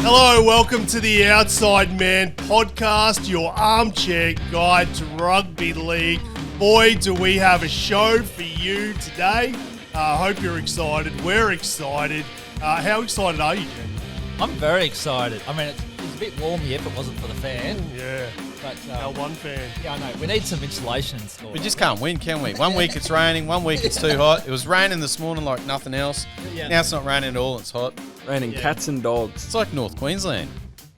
Hello, welcome to the Outside Man podcast, your armchair guide to rugby league. Boy, do we have a show for you today. Hope you're excited. We're excited. How excited are you, Ken? I'm very excited. I mean, it's a bit warm here if it wasn't for the fan. Yeah, But our one fan. yeah, I know. We need some insulation installed. We just can't win, can we? One week it's raining, one week it's too hot. It was raining this morning like nothing else. Yeah. Now it's not raining at all, it's hot. Raining cats and dogs. It's like North Queensland.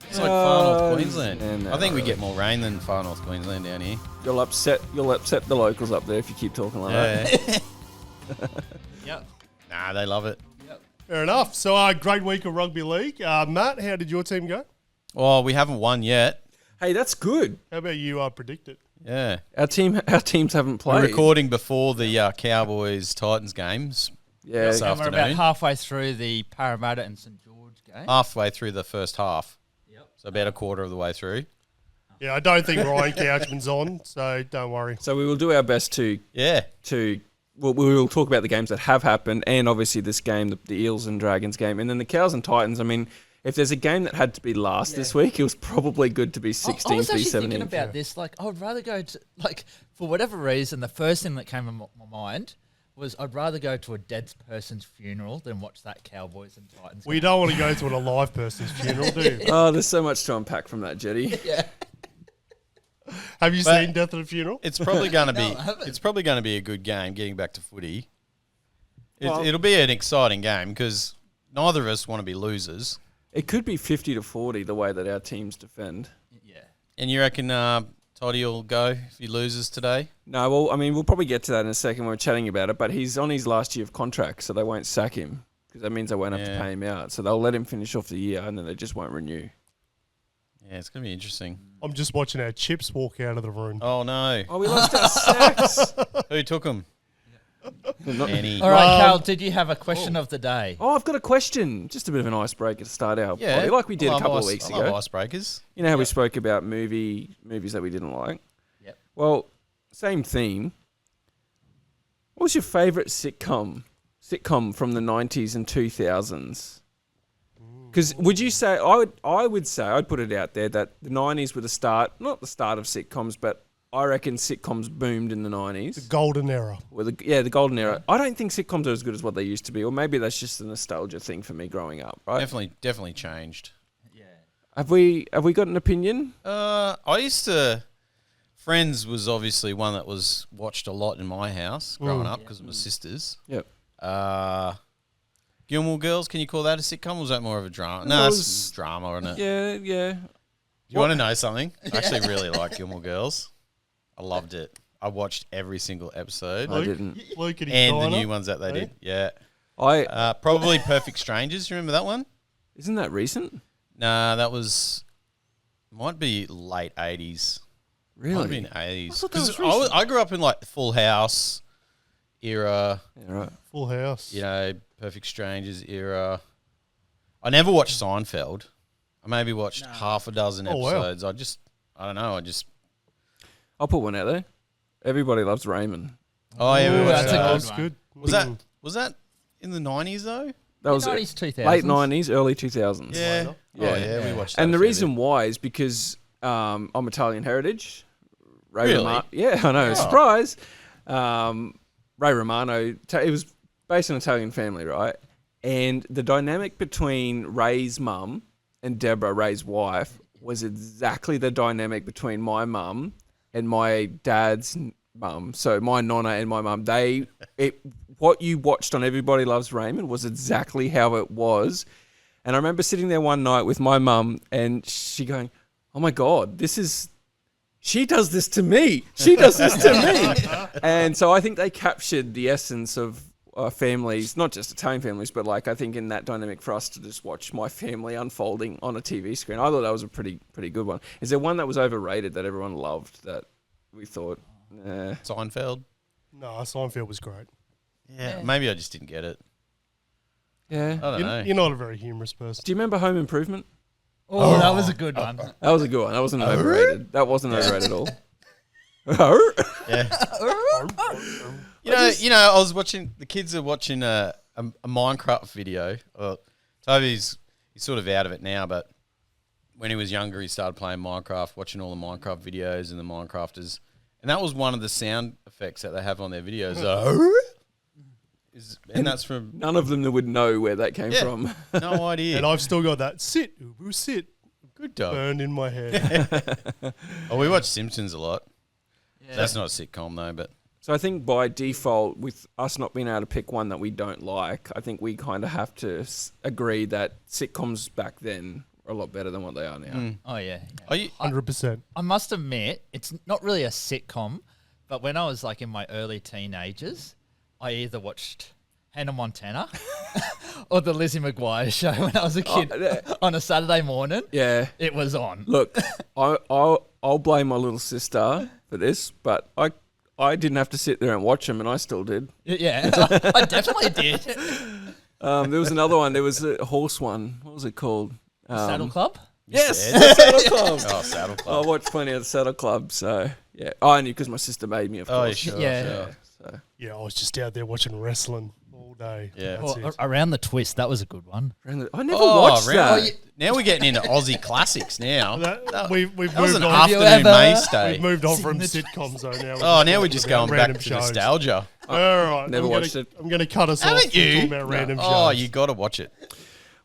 It's like far North Queensland. no. I think we get more rain than far North Queensland down here. You'll upset the locals up there if you keep talking like that. Yeah. Yep. Nah, they love it. Fair enough. So, great week of rugby league. Matt, how did your team go? Well, we haven't won yet. Hey, that's good. How about you predict it? Yeah. Our teams haven't played. We're recording before the Cowboys-Titans games. Yeah, So- And we're about afternoon. halfway through the Parramatta and St George game. Halfway through the first half. Yep. So about a quarter of the way through. Yeah, I don't think Ryan Couchman's on, so don't worry. so we will do our best to Yeah. we will talk about the games that have happened, and obviously this game, the Eels and Dragons game, and then the Cows and Titans. I mean, if there's a game that had to be last this week, it was probably good to be 16 I was actually 17. thinking about this. Like, I would rather go to, like, for whatever reason, the first thing that came to my mind was I'd rather go to a dead person's funeral than watch that Cowboys and Titans We game. don't want to go to an alive person's funeral, do you? Oh, there's so much to unpack from that, Jetty. Yeah. Have you But- seen Death at a Funeral? It's probably going to be. No, I haven't. It's probably going to be a good game. Getting back to footy, Well- it'll be an exciting game because neither of us want to be losers. It could be 50 to 40 the way that our teams defend. Yeah. And you reckon Toddy will go if he loses today? No, well, I mean, we'll probably get to that in a second when we're chatting about it, but he's on his last year of contract, so they won't sack him because that means they won't have to Yeah. pay him out. So they'll let him finish off the year and then they just won't renew. Yeah, it's going to be interesting. I'm just watching our chips walk out of the room. Oh no! Oh, we lost our sacks. Who took him? Any? All right, Carl, did you have a question of the day? Oh, I've got a question. Just a bit of an icebreaker to start out. Yeah, like we did I a love couple of ice- weeks I love ago. icebreakers. You know how we spoke about movies that we didn't like? Yep. Well, same theme. What was your favourite sitcom from the 90s and 2000s? Because would you say, I would say, I'd put it out there that the 90s were the start, not the start of sitcoms, but I reckon sitcoms boomed in the 90s. The golden era. The golden era. I don't think sitcoms are as good as what they used to be, or maybe that's just a nostalgia thing for me growing up, right? Definitely changed. Yeah. Have we got an opinion? I used to. Friends was obviously one that was watched a lot in my house growing up because of my sisters. Yep. Gilmore Girls, can you call that a sitcom or was that more of a drama? No, It it's was- drama, isn't it? Yeah. You want to know something? I actually really like Gilmore Girls. I loved it. I watched every single episode. I didn't. Luke and his And the diner. new ones that they did. Yeah. I Probably Perfect Strangers. You remember that one? isn't that recent? Nah, that was... Might be late 80s. Might Really? have been 80s. I thought that was 'Cause recent. I grew up in like the Full House era, Yeah, right. Full House. you know, Perfect Strangers era. I never watched Seinfeld. I maybe watched half a dozen Oh, wow. episodes. I don't know. I'll put one out there. Everybody loves Raymond. Oh yeah, we Ooh, watched that's a that. good That's one. good. Was that in the 90s though? That was 90s, 2000s. late 90s, early 2000s. Yeah. Yeah. Oh yeah, we watched that. And the a fair reason why is because I'm Italian heritage. Ray Really? Romano. Yeah, I know. Oh. Surprise. Ray Romano. It was based on an Italian family, right? And the dynamic between Ray's mum and Deborah, Ray's wife, was exactly the dynamic between my mum and my dad's mum. So my nonna and my mum. What you watched on Everybody Loves Raymond was exactly how it was. And I remember sitting there one night with my mum and she going, "Oh my God, she does this to me. She does this to me." And so I think they captured the essence of families, not just Italian families, but like I think in that dynamic for us to just watch my family unfolding on a TV screen. I thought that was a pretty good one. Is there one that was overrated that everyone loved that we thought, nah? Seinfeld. No, Seinfeld was great. Yeah, maybe I just didn't get it. Yeah. I don't know. You're not a very humorous person. Do you remember Home Improvement? Oh, that was a good one. That was a good one. That wasn't overrated. That wasn't overrated at all. Yeah. You know, I was watching. The kids are watching a Minecraft video. Toby's he's sort of out of it now, but when he was younger, he started playing Minecraft, watching all the Minecraft videos and the Minecrafters. And that was one of the sound effects that they have on their videos. And that's from... None of them would know where that came from. No idea. And I've still got that sit, Ubu, sit, Good dog. burned in my head. Oh, we watch Simpsons a lot. Yeah. That's not a sitcom though, but... So I think by default, with us not being able to pick one that we don't like, I think we kind of have to agree that sitcoms back then are a lot better than what they are now. Oh, yeah. Are you... 100%. I must admit, it's not really a sitcom, but when I was like in my early teenagers, I either watched Hannah Montana or the Lizzie McGuire show when I was a kid on a Saturday morning. Yeah. It was on. Look, I'll blame my little sister for this, but I didn't have to sit there and watch them, and I still did. Yeah, I definitely did. There was another one. There was a horse one. What was it called? Saddle Club? Yes, said? the Saddle Club. Oh, Saddle Club. I watched plenty of the Saddle Club, so yeah. Oh, I knew because my sister made me, of Oh, course. sure, Yeah. sure. So. Yeah, I was just out there watching wrestling all day. Yeah. That's Well, it. Around the Twist, that was a good one. I never watched that. really? Now we're getting into Aussie classics now. We've That was moved an on. afternoon ever- mainstay. We've moved on from sitcoms though. Now Oh, now we're just talking going about back random to shows. nostalgia. All right, Never watched it. I'm going to cut us off. Haven't from you? talking about random Oh, shows. you got to watch it.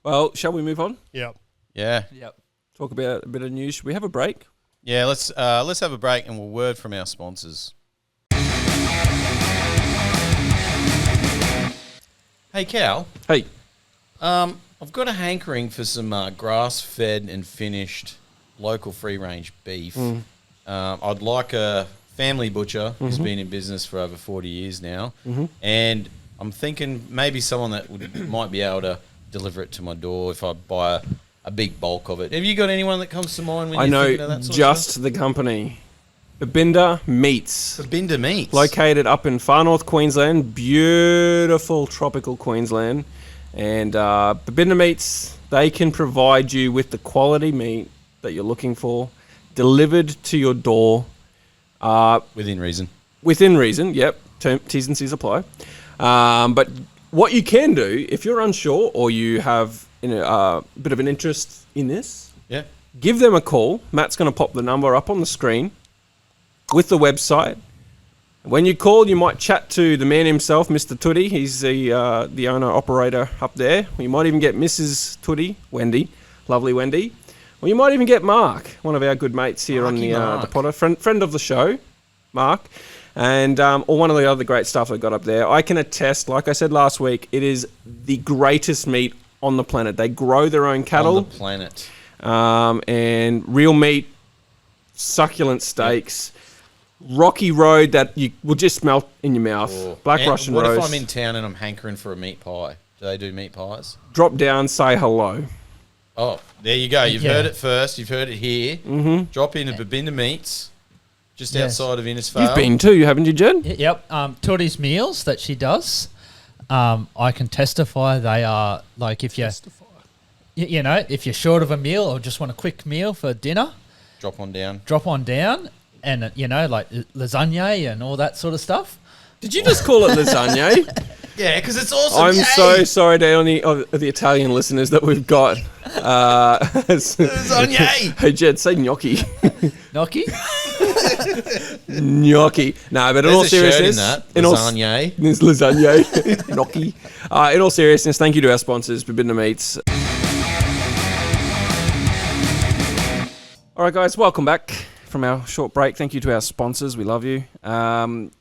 Well, shall we move on? Yeah. Yeah. Yep. Talk about a bit of news. Should we have a break? Yeah, let's have a break and we'll word from our sponsors. Hey, Cal. Hey. I've got a hankering for some grass-fed and finished local free-range beef. I'd like a family butcher who's been in business for over 40 years now. And I'm thinking maybe someone that might be able to deliver it to my door if I buy a big bulk of it. Have you got anyone that comes to mind when I you're know thinking of that sort of just the company. Babinda Meats. stuff? Binder Meats. Located up in far north Queensland, beautiful tropical Queensland. And Babinda Meats, they can provide you with the quality meat that you're looking for, delivered to your door. Within reason. Within reason, yep. T's and C's apply. But what you can do, if you're unsure or you have a bit of an interest in this, Yeah. give them a call. Matt's going to pop the number up on the screen with the website. When you call, you might chat to the man himself, Mr. Tootie. He's the owner-operator up there. You might even get Mrs. Tootie, Wendy, lovely Wendy. Or you might even get Mark, one of our good mates here on the Potter, friend of the show, Mark. And or one of the other great stuff they've got up there. I can attest, like I said last week, it is the greatest meat on the planet. They grow their own cattle. On the planet. And real meat, succulent steaks, rocky road that you will just melt in your mouth. Black And Russian what roast. if I'm in town and I'm hankering for a meat pie? Do they do meat pies? Drop down, say hello. Oh, there you go. You've Yeah. heard it first. You've heard it here. Mm-hmm. Drop in at Babinda Meats, just Yes. outside of Innisfail. You've been too, haven't you, Jen? Yep. Tootie's meals that she does, I can testify they are like if you you know, if you're short of a meal or just want a quick meal for dinner, Drop on down. drop on down and, you know, like lasagna and all that sort of stuff. Did you just call it lasagna? Yeah, because it's awesome. I'm Yay! so sorry to any of the Italian listeners that we've got. Lasagna. Hey, Jed, say gnocchi. Gnocchi? Gnocchi. No, but in There's all a shirt seriousness, in that. in all Lasagna. There's lasagna. Gnocchi. In all seriousness, thank you to our sponsors, Babinda Meats. All right, guys, welcome back from our short break. Thank you to our sponsors. We love you. Want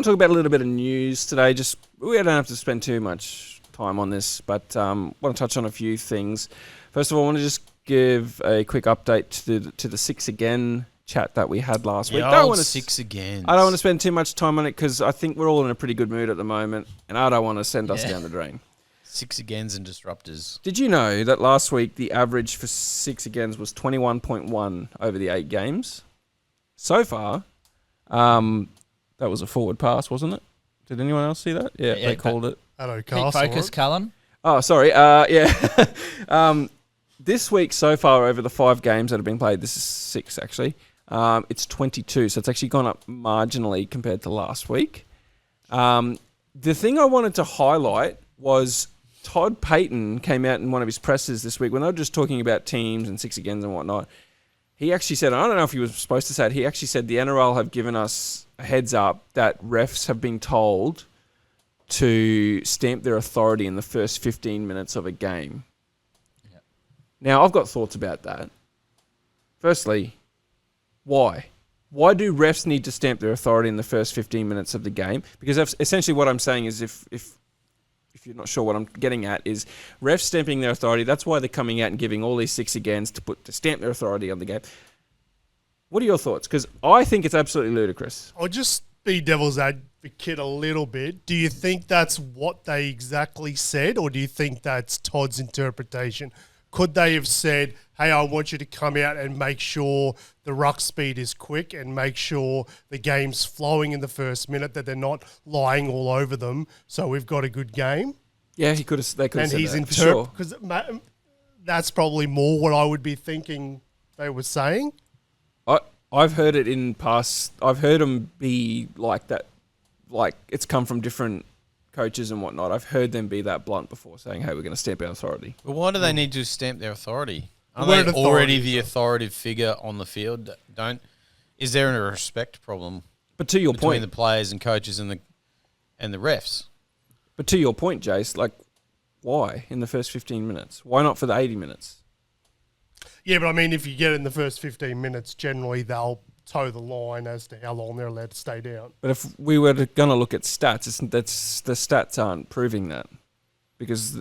to talk about a little bit of news today. Just we don't have to spend too much time on this, but want to touch on a few things. First of all, I want to just give a quick update to the Six Again chat that we had last week. The I don't old want to Six Again. I don't want to spend too much time on it because I think we're all in a pretty good mood at the moment, and I don't want to send us down the drain. Six Agains and Disruptors. Did you know that last week the average for Six Agains was 21.1 over the 8 games? So far, that was a forward pass, wasn't it? Did anyone else see that? Yeah, Yeah, they called it. Hello, Keep Carl. focus, Cullen. Oh, sorry. Yeah. This week so far over the 5 games that have been played, this is 6 actually, it's 22. So it's actually gone up marginally compared to last week. The thing I wanted to highlight was Todd Payton came out in one of his presses this week when they were just talking about teams and six agains and whatnot. He actually said, I don't know if he was supposed to say it, he actually said the NRL have given us a heads up that refs have been told to stamp their authority in the first 15 minutes of a game. Yep. Now, I've got thoughts about that. Firstly, why? Why do refs need to stamp their authority in the first 15 minutes of the game? Because essentially what I'm saying is if you're not sure what I'm getting at is refs stamping their authority, that's why they're coming out and giving all these six agains to stamp their authority on the game. What are your thoughts? Because I think it's absolutely ludicrous. I'll just be devil's advocate a little bit. Do you think that's what they exactly said, or do you think that's Todd's interpretation? Could they have said, hey, I want you to come out and make sure the ruck speed is quick and make sure the game's flowing in the first minute, that they're not lying all over them, so we've got a good game? Yeah, they could have said that, for sure. Because that's probably more what I would be thinking they were saying. I've heard it in past. I've heard them be like that, like it's come from different coaches and whatnot. I've heard them be that blunt before, saying, "Hey, we're going to stamp our authority." But why do they need to stamp their authority? Are they already the authoritative figure on the field? Is there a respect problem? But to your between point, the players and coaches and the refs. But to your point, Jace, like, why in the first 15 minutes? Why not for the 80 minutes? Yeah, but I mean, if you get it in the first 15 minutes, generally they'll toe the line as to how long they're allowed to stay down. But if we were going to look at stats, the stats aren't proving that. Because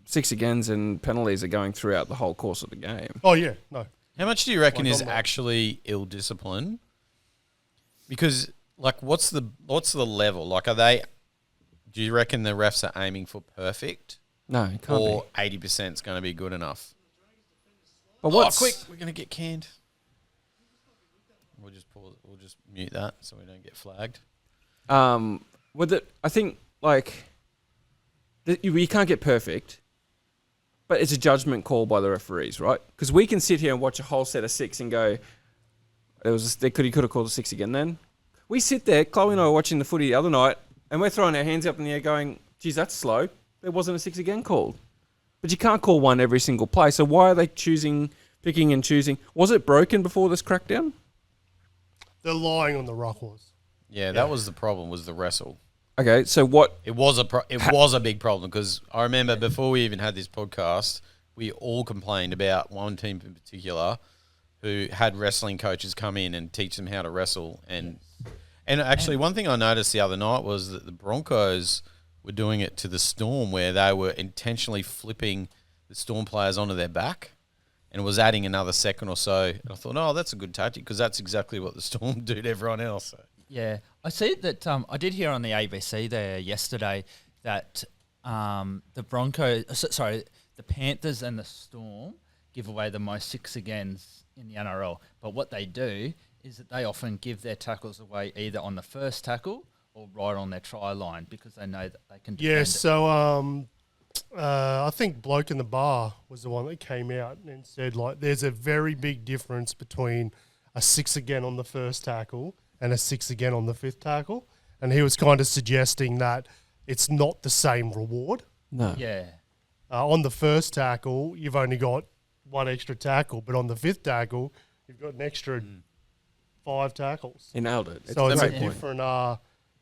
six agains and penalties are going throughout the whole course of the game. Oh, yeah, no. How much do you reckon is actually ill discipline? Because, like, what's the level? Like, do you reckon the refs are aiming for perfect? No, it can't or 80% is going to be good enough? But what's quick, we're going to get canned. We'll just pause. We'll just mute that so we don't get flagged. I think, like, you can't get perfect, but it's a judgment call by the referees, right? Because we can sit here and watch a whole set of six and go, he could have called a six again then. We sit there, Chloe and I were watching the footy the other night, and we're throwing our hands up in the air going, geez, that's slow. There wasn't a six again called. But you can't call one every single play, so why are they picking and choosing? Was it broken before this crackdown? They're lying on the ruck was. Yeah, that was the problem, was the wrestle. Okay, so what? It was a big problem because I remember before we even had this podcast, we all complained about one team in particular who had wrestling coaches come in and teach them how to wrestle. And actually, one thing I noticed the other night was that the Broncos were doing it to the Storm, where they were intentionally flipping the Storm players onto their back, and it was adding another second or so. And I thought, oh, that's a good tactic because that's exactly what the Storm do to everyone else. So. Yeah, I see that. I did hear on the ABC there yesterday that the Panthers and the Storm give away the most six agains in the NRL. But what they do is that they often give their tackles away either on the first tackle or right on their try line because they know that they can defend it. So I think Bloke in the Bar was the one that came out and said, like, there's a very big difference between a six again on the first tackle and a six again on the fifth tackle. And he was kind of suggesting that it's not the same reward. No. Yeah. On the first tackle, you've only got one extra tackle, but on the fifth tackle, you've got an extra 5 tackles. He nailed it. So it's a different...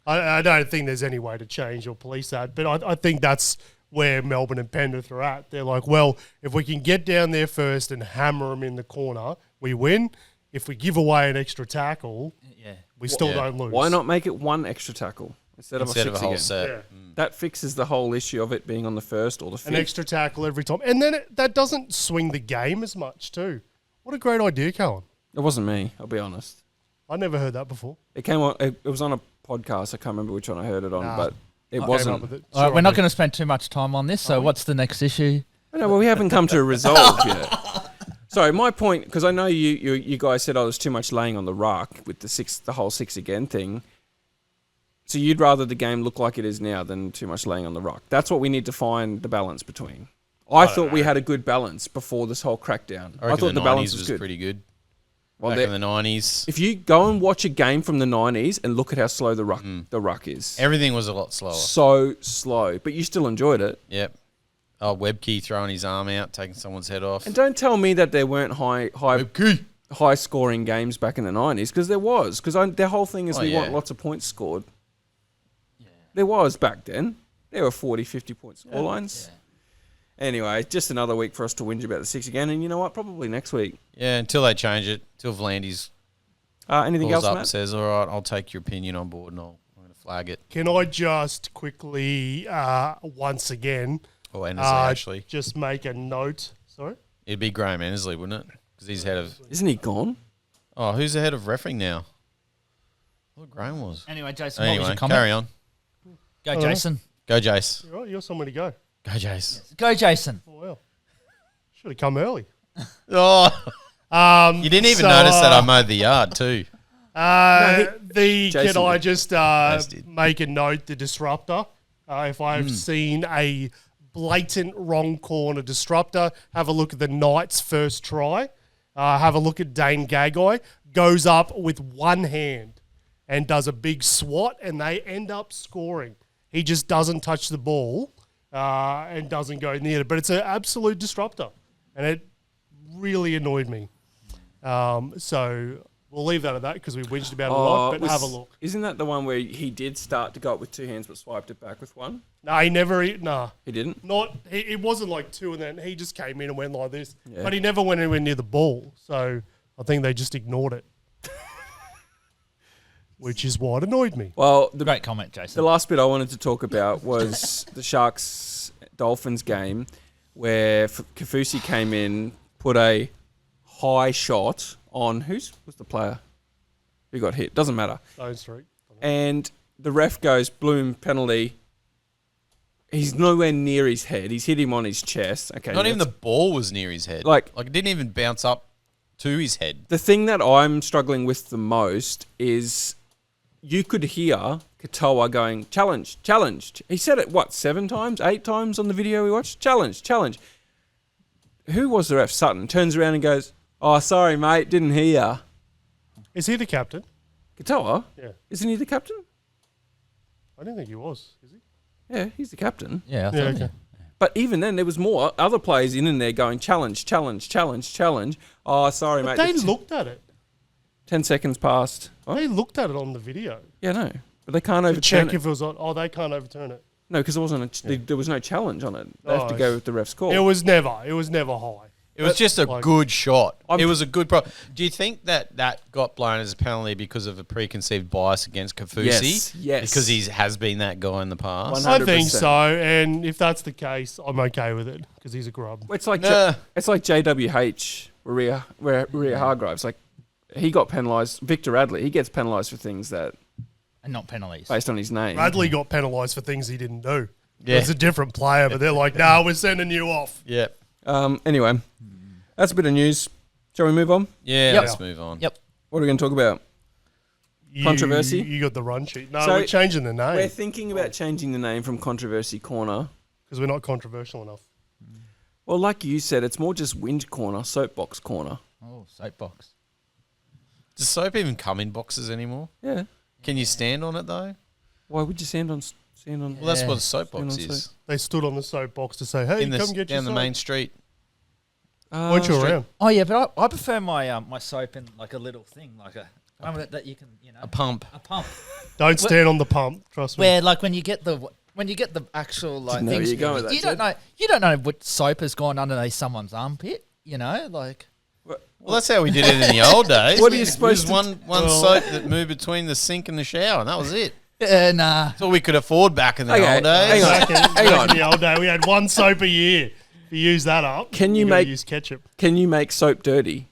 I don't think there's any way to change or police that, but I think that's where Melbourne and Penrith are at. They're like, well, if we can get down there first and hammer them in the corner, we win. If we give away an extra tackle, we still don't lose. Why not make it one extra tackle instead of a whole set? Yeah. That fixes the whole issue of it being on the first or the fifth. An extra tackle every time. And then that doesn't swing the game as much too. What a great idea, Cohen. It wasn't me, I'll be honest. I never heard that before. It came on. It was on a podcast. I can't remember which one I heard it on, but it wasn't. All right, we're not going to spend too much time on this. So what's the next issue? No, well, we haven't come to a resolve yet. Sorry, my point, because I know you guys said, there's too much laying on the ruck with the whole six again thing. So you'd rather the game look like it is now than too much laying on the ruck. That's what we need to find the balance between. I thought we had a good balance before this whole crackdown. I thought the balance was good. Pretty good. Well, back in the 90s. If you go and watch a game from the 90s and look at how slow the ruck is. Everything was a lot slower. So slow, but you still enjoyed it. Yep. Webkey throwing his arm out, taking someone's head off. And don't tell me that there weren't Webkey. high scoring games back in the 90s, because there was. Because their whole thing is we want lots of points scored. Yeah. There was back then. There were 40, 50 point score lines. Yeah. Anyway, just another week for us to whinge about the six again. And you know what? Probably next week. Yeah, until they change it. Until Vlandis anything else, up Matt? and says, all right, I'll take your opinion on board and I'm going to flag it. Can I just quickly, once again, Or Ennersley, actually. just make a note? Sorry? It'd be Graham Ennersley, wouldn't it? Because he's head of... Isn't he gone? Oh, who's the head of refereeing now? I thought Graham was. Anyway, Jason, what was your comment? Carry on. Go, Jason. Go, Jace. You're right, you're somewhere to go. Go, Jace. Go, Jason. Oh, well. Should have come early. Oh, you didn't even notice that I mowed the yard too. Can I did. just make a note, the disruptor? If I've seen a blatant wrong call on a disruptor, have a look at the Knights' first try. Have a look at Dane Gagai. Goes up with one hand and does a big swat, and they end up scoring. He just doesn't touch the ball and doesn't go near it. But it's an absolute disruptor, and it really annoyed me. So we'll leave that at that because we whinged about it a lot, but have a look. Isn't that the one where he did start to go up with two hands but swiped it back with one? No, he never. Nah, he didn't. It wasn't like two, and then he just came in and went like this. Yeah. But he never went anywhere near the ball, so I think they just ignored it, which is what annoyed me. Well, Great comment, Jason. The last bit I wanted to talk about was the Sharks-Dolphins game where Kafusi came in, put a high shot on who's the player who got hit? Doesn't matter. Stone Street. And the ref goes, Bloom, penalty. He's nowhere near his head. He's hit him on his chest. Okay, Not even the ball was near his head. Like it didn't even bounce up to his head. The thing that I'm struggling with the most is you could hear Katoa going, challenge, challenge. He said it, 7 times, 8 times on the video we watched? Challenge, challenge. Who was the ref? Sutton. Turns around and goes, oh, sorry, mate, didn't hear. Is he the captain? Katoa? Yeah. Isn't he the captain? I didn't think he was. Is he? Yeah, he's the captain. Yeah, I thought okay. But even then, there was more other players in there going, challenge, challenge, challenge, challenge. Oh, sorry, But mate. they looked at it. 10 seconds passed. What? They looked at it on the video. Yeah, no. But they can't To overturn check it. if it was on. Oh, they can't overturn it. No, because there was no challenge on it. They have to go with the ref's call. It was never high. It was just a good shot. I'm- It was a good Do you think that got blown as a penalty because of a preconceived bias against Kafusi? Yes. Because he has been that guy in the past. 100%. I think so, and if that's the case, I'm okay with it because he's a grub. It's like Nah. it's like JWH, Maria Hargreaves. Like he got penalised. Victor Radley, he gets penalised for things that And not penalties. based on his name. Bradley got penalised for things he didn't do. Yeah. It's a different player, but they're like, nah, we're sending you off. Yeah. Anyway, that's a bit of news. Shall we move on? Yeah, Yep. let's move on. Yep. What are we going to talk about? Controversy? You got the run sheet. No, So, we're changing the We're name thinking about changing the name from Controversy Corner. because we're not controversial enough. Well, like you said, it's more just Whinge Corner, Soapbox Corner. Oh, soapbox. Does soap even come in boxes anymore? Yeah. Can you stand on it though? Why would you stand on? Well, that's Yeah. what a soapbox Stand on is. They stood on the soapbox to say, hey, come get your down the soap. main street. Weren't you around? Oh yeah, but I prefer my my soap in like a little thing, like one that you can A pump. a pump. Don't stand on the pump, trust me. Where like when you get the actual like Didn't know where things, you're going with that, you don't know what soap has gone underneath someone's armpit. You know, like Well, that's how we did it in the old days. What are you supposed There was one soap that moved between the sink and the shower, and that was it. nah. That's all we could afford back in the Okay, old days. hang on. Back in the old day, we had one soap a year. If you use that up, Can you gotta make- use ketchup? Can you make soap dirty?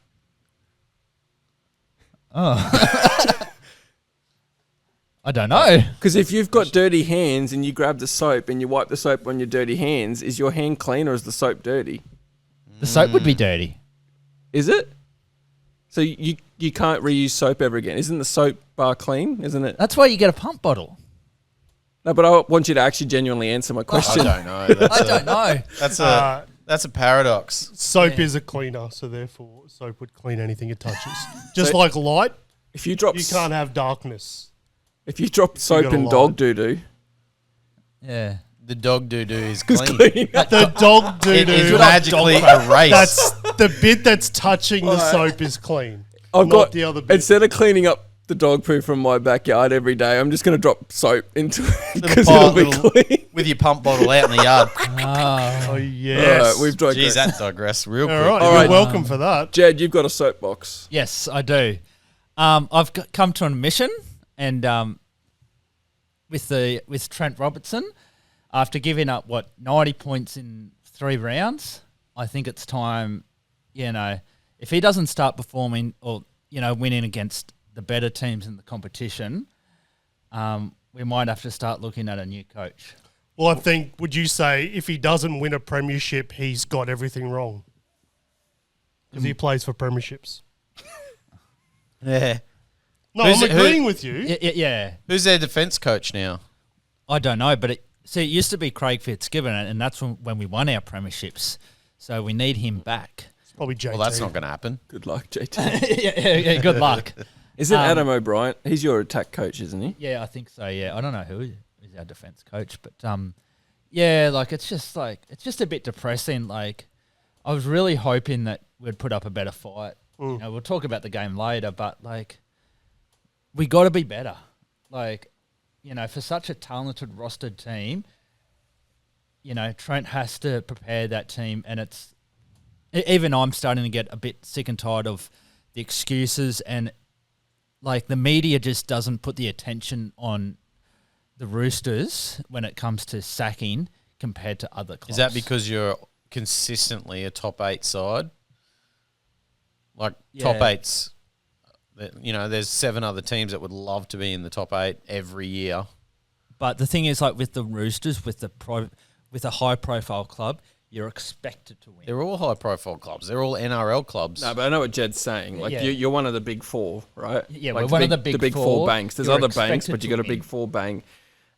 I don't know. Because if you've got dirty hands and you grab the soap and you wipe the soap on your dirty hands, is your hand clean or is the soap dirty? The soap would be dirty. Is it? So you can't reuse soap ever again. Isn't the soap bar clean? Isn't it? That's why you get a pump bottle. No, but I want you to actually genuinely answer my I question. don't know. I don't know. That's a paradox. Soap is a cleaner, so therefore soap would clean anything it touches. Just like light, If you drop you can't have darkness. if you drop soap gotta in lie. dog doo doo, Yeah. The dog doo-doo is clean. The dog It doo-doo. is magically erased. That's the bit that's touching the soap is clean. I've not got the other bit. Instead of cleaning up the dog poo from my backyard every day, I'm just going to drop soap into it because pile, it'll be clean. with your pump bottle out in the yard. Oh All yes. right, we've Jeez, digressed. that digressed real All quick. right, All you're right. welcome for that. Jed, you've got a soapbox. Yes, I do. I've come to an admission, and with Trent Robertson, after giving up 90 points in 3 rounds, I think it's time. If he doesn't start performing or winning against the better teams in the competition, we might have to start looking at a new coach. Well, I think, would you say if he doesn't win a premiership, he's got everything wrong? Because he plays for premierships. Yeah. No, Who's I'm it- who- agreeing with you. Yeah. Who's their defence coach now? I don't know, but it used to be Craig Fitzgibbon, and that's when we won our premierships. So we need him back. It's probably JT. Well, that's not going to happen. Good luck, JT. yeah, good luck. Is it Adam O'Brien? He's your attack coach, isn't he? Yeah, I think so. Yeah, I don't know who is our defense coach, but yeah, it's just a bit depressing. Like, I was really hoping that we'd put up a better fight. We'll talk about the game later, but we got to be better. For such a talented rostered team, Trent has to prepare that team, and even I'm starting to get a bit sick and tired of the excuses, and the media just doesn't put the attention on the Roosters when it comes to sacking compared to other clubs. Is that because you're consistently a top 8 side? Top Yeah. 8's, there's 7 other teams that would love to be in the top 8 every year. But the thing is, with the Roosters, with a high-profile club, you're expected to win. They're all high-profile clubs. They're all NRL clubs. No, but I know what Jed's saying. Yeah. You're one of the big 4, right? Yeah, Like we're one of the big four four. banks. There's You're other banks, expected but you to got a win. big 4 bank.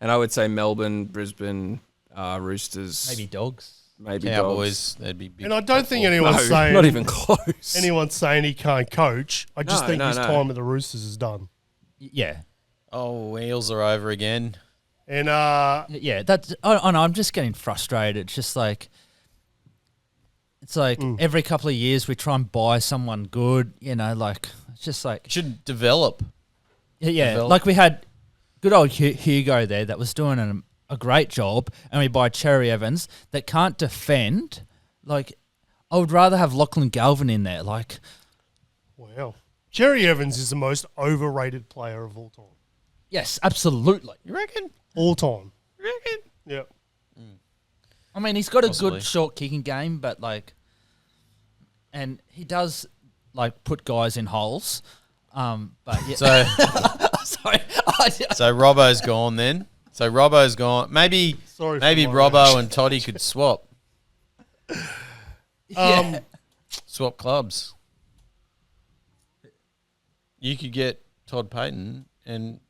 And I would say Melbourne, Brisbane, Roosters. Maybe Dogs. Maybe Cowboys, they'd be big. And I don't think football. anyone's Dogs. saying Not even close. anyone's saying he can't coach. I just think his no. time at the Roosters is done. Yeah. Oh, Eels are over again. And Yeah, that's. Oh, no, I'm just getting frustrated. It's just it's every couple of years we try and buy someone good. It's just It should develop. yeah, develop. we had good old Hugo there that was doing a great job, and we buy Cherry Evans that can't defend. I would rather have Lachlan Galvin in there. wow, Jerry Evans is the most overrated player of all time. Yes, absolutely. You reckon? All time. You reckon? Yeah. I mean, he's got a Possibly. good short kicking game, but and he does put guys in holes. But yeah. So, Sorry. so Robbo's gone then. So Robbo's gone. Maybe Sorry for maybe my Robbo and Toddy could swap Yeah. swap clubs. You could get Todd Payton and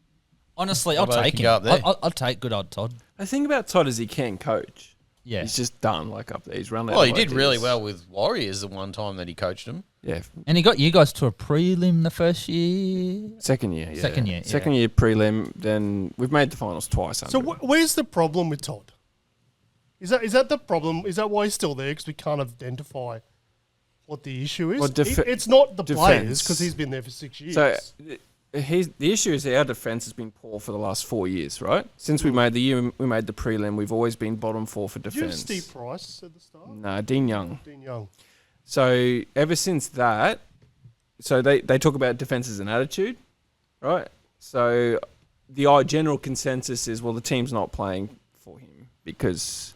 Honestly, I'll Robbo take can him. go up there. I'll take good old Todd. The thing about Todd is he can coach. Yeah. He's just done up there. He's run out well, of he did really ideas. well with Warriors the one time that he coached them. Yeah. And he got you guys to a prelim the first year. Second year, yeah. Second year, Second year prelim, then we've made the finals twice. So under him. where's the problem with Todd? Is that the problem? Is that why he's still there? Because we can't identify what the issue is. Well, It's not the players defense. because he's been there for 6 years. So the issue is that our defense has been poor for the last 4 years, right? Since we made the prelim, we've always been bottom 4 for Did you have defense. Steve Price at the start? Nah, Dean Young. Dean Young. So ever since that, so they talk about defense as an attitude, right? So the general consensus is, well, the team's not playing for him because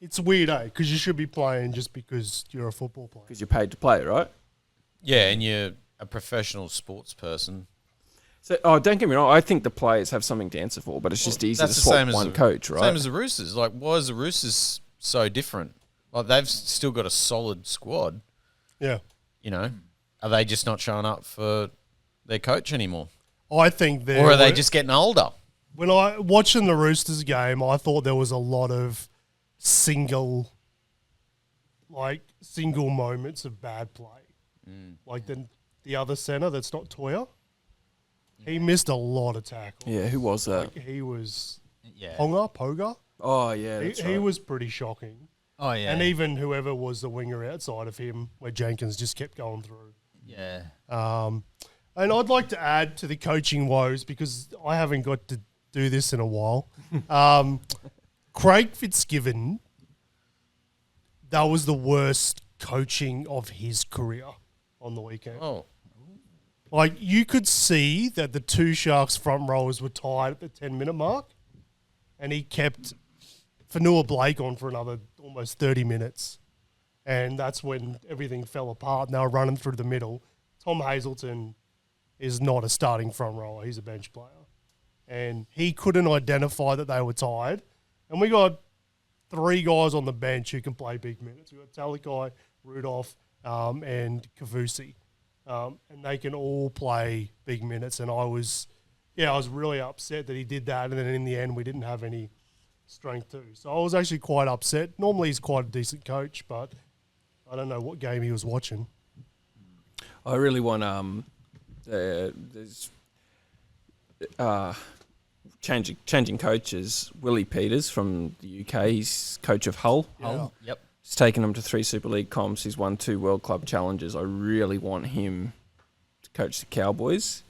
It's weird, because you should be playing just because you're a football player. you're paid to play, right? Yeah, and you're a professional sports person. So, don't get me wrong. I think the players have something to answer for, but it's just easy to That's the swap same as one the- coach, right? Same as the Roosters. Why is the Roosters so different? They've still got a solid squad. Yeah. Are they just not showing up for their coach anymore? I think they Or are they just getting older? When I watching the Roosters game, I thought there was a lot of single moments of bad play. Like the other centre that's not Toya, he missed a lot of tackles. Yeah, who was that? He was Yeah. Poga. Oh yeah, that's He right. was pretty shocking. Oh yeah. And even whoever was the winger outside of him, where Jenkins just kept going through. yeah. And I'd like to add to the coaching woes because I haven't got to do this in a while. Craig Fitzgibbon, that was the worst coaching of his career on the weekend. Oh, Like, you could see that the two Sharks front rowers were tired at the 10-minute mark, and he kept Fanua Blake on for another almost 30 minutes. And that's when everything fell apart, and they were running through the middle. Tom Hazelton is not a starting front rower. He's a bench player. And he couldn't identify that they were tired. And we got 3 guys on the bench who can play big minutes. We got Talakai, Rudolph, and Kavusi. And they can all play big minutes. And I was really upset that he did that. And then in the end, we didn't have any strength too. So I was actually quite upset. Normally he's quite a decent coach, but I don't know what game he was watching. I really want there's changing coaches. Willie Peters from the UK, he's coach of Hull. Oh, yep. He's taken them to 3 Super League comps. He's won 2 World Club challenges. I really want him to coach the Cowboys,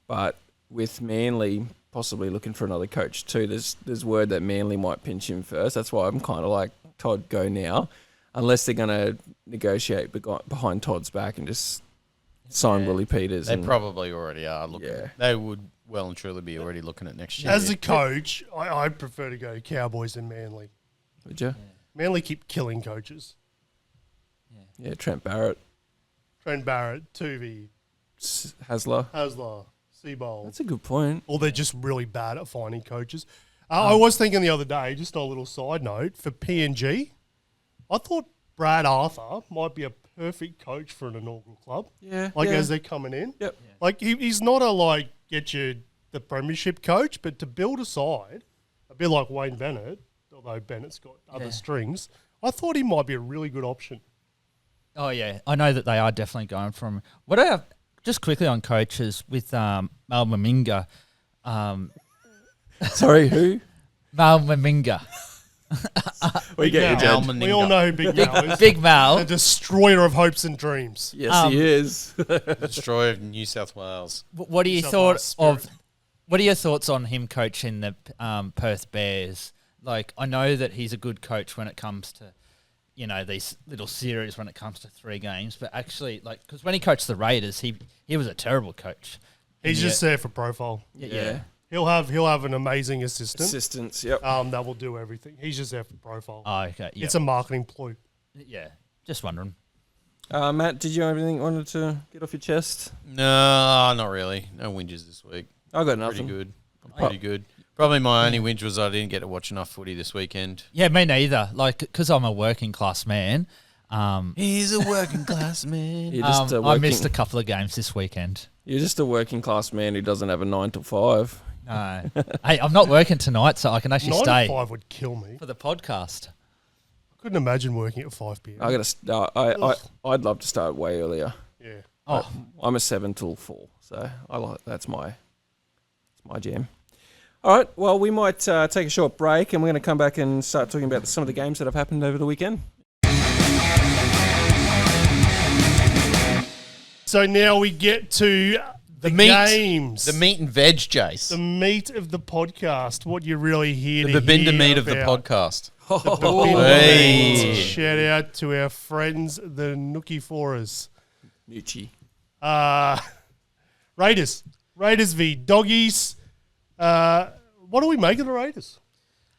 but with Manly possibly looking for another coach too, there's word that Manly might pinch him first. That's why I'm kind of like, Todd, go now, unless they're going to negotiate behind Todd's back and just sign Willie Peters. they probably already are looking. Yeah. They would well and truly be already looking at next year. As a coach, I'd prefer to go Cowboys than Manly. Would you? Manly keep killing coaches. Yeah, Trent Barrett, Trent Barrett, Tuvey, Hasler. Hasler, Seabold. That's a good point. Or they're just really bad at finding coaches. I was thinking the other day, just on a little side note, for PNG, I thought Brad Arthur might be a perfect coach for an inaugural club. Yeah. As they're coming in. Yep. Like, he's not get you the premiership coach, but to build a side, a bit like Wayne Bennett, although Bennett's got other strings, I thought he might be a really good option. Oh yeah, I know that they are definitely going from. What I have just quickly on coaches with Mal Maminga. Sorry, who? Mal Maminga. We get you, Mal. Jed. We all know who Big Mal is. Big Mal. The destroyer of hopes and dreams. Yes, he is. Destroyer of New South Wales. What are your South thoughts Wales of? What are your thoughts on him coaching the Perth Bears? Like, I know that he's a good coach when it comes to, these little series when it comes to 3 games. But actually, because when he coached the Raiders, he was a terrible coach. He's just there for profile. Yeah. He'll have an amazing assistant. Assistants, yep. That will do everything. He's just there for profile. Oh, okay. Yep. It's a marketing ploy. Yeah. Just wondering. Matt, did you have anything you wanted to get off your chest? No, not really. No whinges this week. I got Pretty nothing. good. Pretty good. Probably my only whinge was I didn't get to watch enough footy this weekend. Yeah, me neither. Because I'm a working class man. He's a working class man. You're just I missed a couple of games this weekend. You're just a working class man who doesn't have a 9 to 5. No. Hey, I'm not working tonight, so I can actually 9 stay to 5 would kill me. for the podcast. I couldn't imagine working at 5 p.m. I got to start. I'd love to start way earlier. Yeah. Oh, I'm a 7 till 4, so that's my jam. All right, well, we might take a short break, and we're going to come back and start talking about some of the games that have happened over the weekend. So now we get to the games. The meat and veg, Jace. The meat of the podcast. What you're really here The to Babinda hear meat of the about. podcast. Babinda Hey. meat. Shout out to our friends, the Nookie Forers. Nucci. Raiders. Raiders v Doggies. What do we make of the Raiders?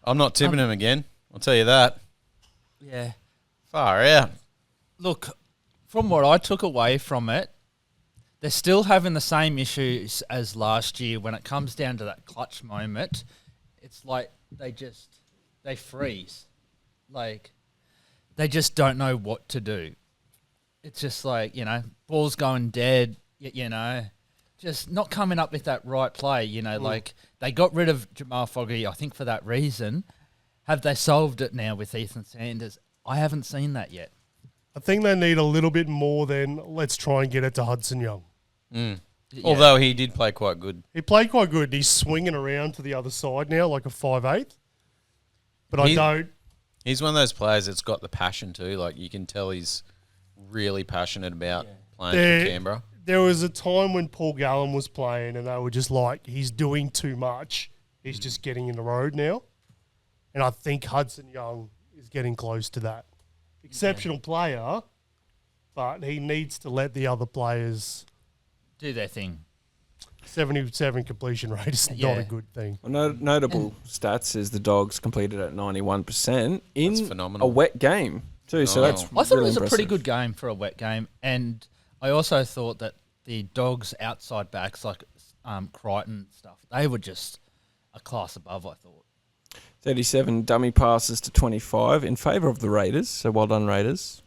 I'm not tipping him again. I'll tell you that. yeah. Far out. Look, from what I took away from it, they're still having the same issues as last year when it comes down to that clutch moment. It's like they freeze. Like, they just don't know what to do. It's just like, ball's going dead, just not coming up with that right play, like they got rid of Jamal Fogarty, I think, for that reason. Have they solved it now with Ethan Sanders? I haven't seen that yet. I think they need a little bit more than let's try and get it to Hudson Young. Yeah. Although he did play quite good. He played quite good. He's swinging around to the other side now like a 5'8". But I He- don't... He's one of those players that's got the passion too. Like you can tell he's really passionate about playing for Canberra. There was a time when Paul Gallen was playing and they were just like, he's doing too much. He's just getting in the road now. And I think Hudson Young is getting close to that. Exceptional player, but he needs to let the other players... Do their thing. 77 completion rate is not a good thing. Well, notable stats is the Dogs completed at 91% in That's phenomenal. a wet game too. So that's I thought really it was impressive. a pretty good game for a wet game, and I also thought that the Dogs' outside backs, like Crichton and stuff, they were just a class above, I thought. 37 dummy passes to 25 in favour of the Raiders. So well done, Raiders.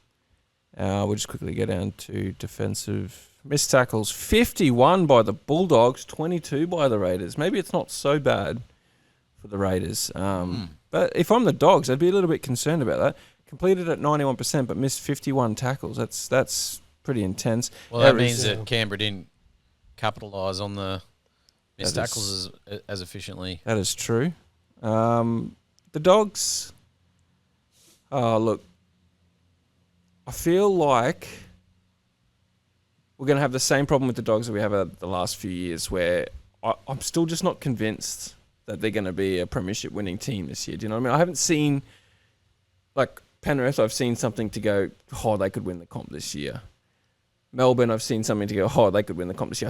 We'll just quickly go down to defensive missed tackles. 51 by the Bulldogs, 22 by the Raiders. Maybe it's not so bad for the Raiders. But if I'm the Dogs, I'd be a little bit concerned about that. Completed at 91%, but missed 51 tackles. That's pretty intense. Well, that means that Canberra didn't capitalise on the missed That is- tackles as efficiently. That is true. The Dogs. Oh, look. I feel like we're going to have the same problem with the Dogs that we have had the last few years, where I'm still just not convinced that they're going to be a premiership winning team this year. Do you know what I mean? I haven't seen, like Penrith, I've seen something to go, oh, they could win the comp this year. Melbourne, I've seen something to go, oh, they could win the comp this year.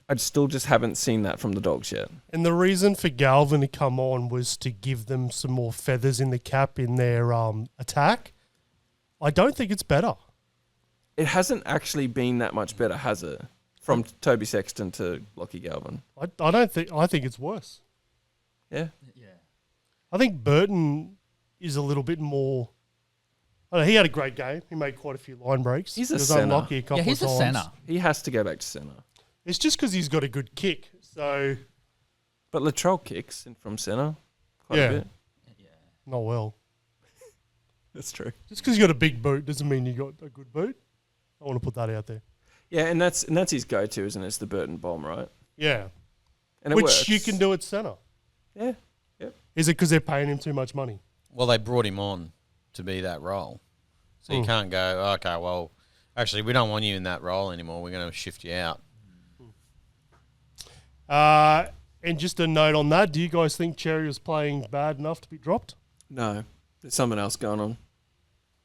I still just haven't seen that from the Dogs yet. And the reason for Galvin to come on was to give them some more feathers in the cap in their attack. I don't think it's better. It hasn't actually been that much better, has it? From Toby Sexton to Lockie Galvin. I don't think. I think it's worse. Yeah. Yeah. I think Burton is a little bit more. I don't know, he had a great game. He made quite a few line breaks. He's a He was centre. unlucky a couple Yeah, he's of a times. centre. He has to go back to centre. It's just because he's got a good kick. So But Latrell kicks in from centre quite Yeah. a bit. not well. That's true. Just because you got a big boot doesn't mean you got a good boot. I want to put that out there. Yeah, and that's his go-to, isn't it? It's the Burton bomb, right? Yeah, And it which works. you can do at centre. Yeah. Yep. Is it because they're paying him too much money? Well, they brought him on to be that role. So you can't go, okay, well, actually, we don't want you in that role anymore. We're going to shift you out. And just a note on that, do you guys think Cherry was playing bad enough to be dropped? No, there's something else going on.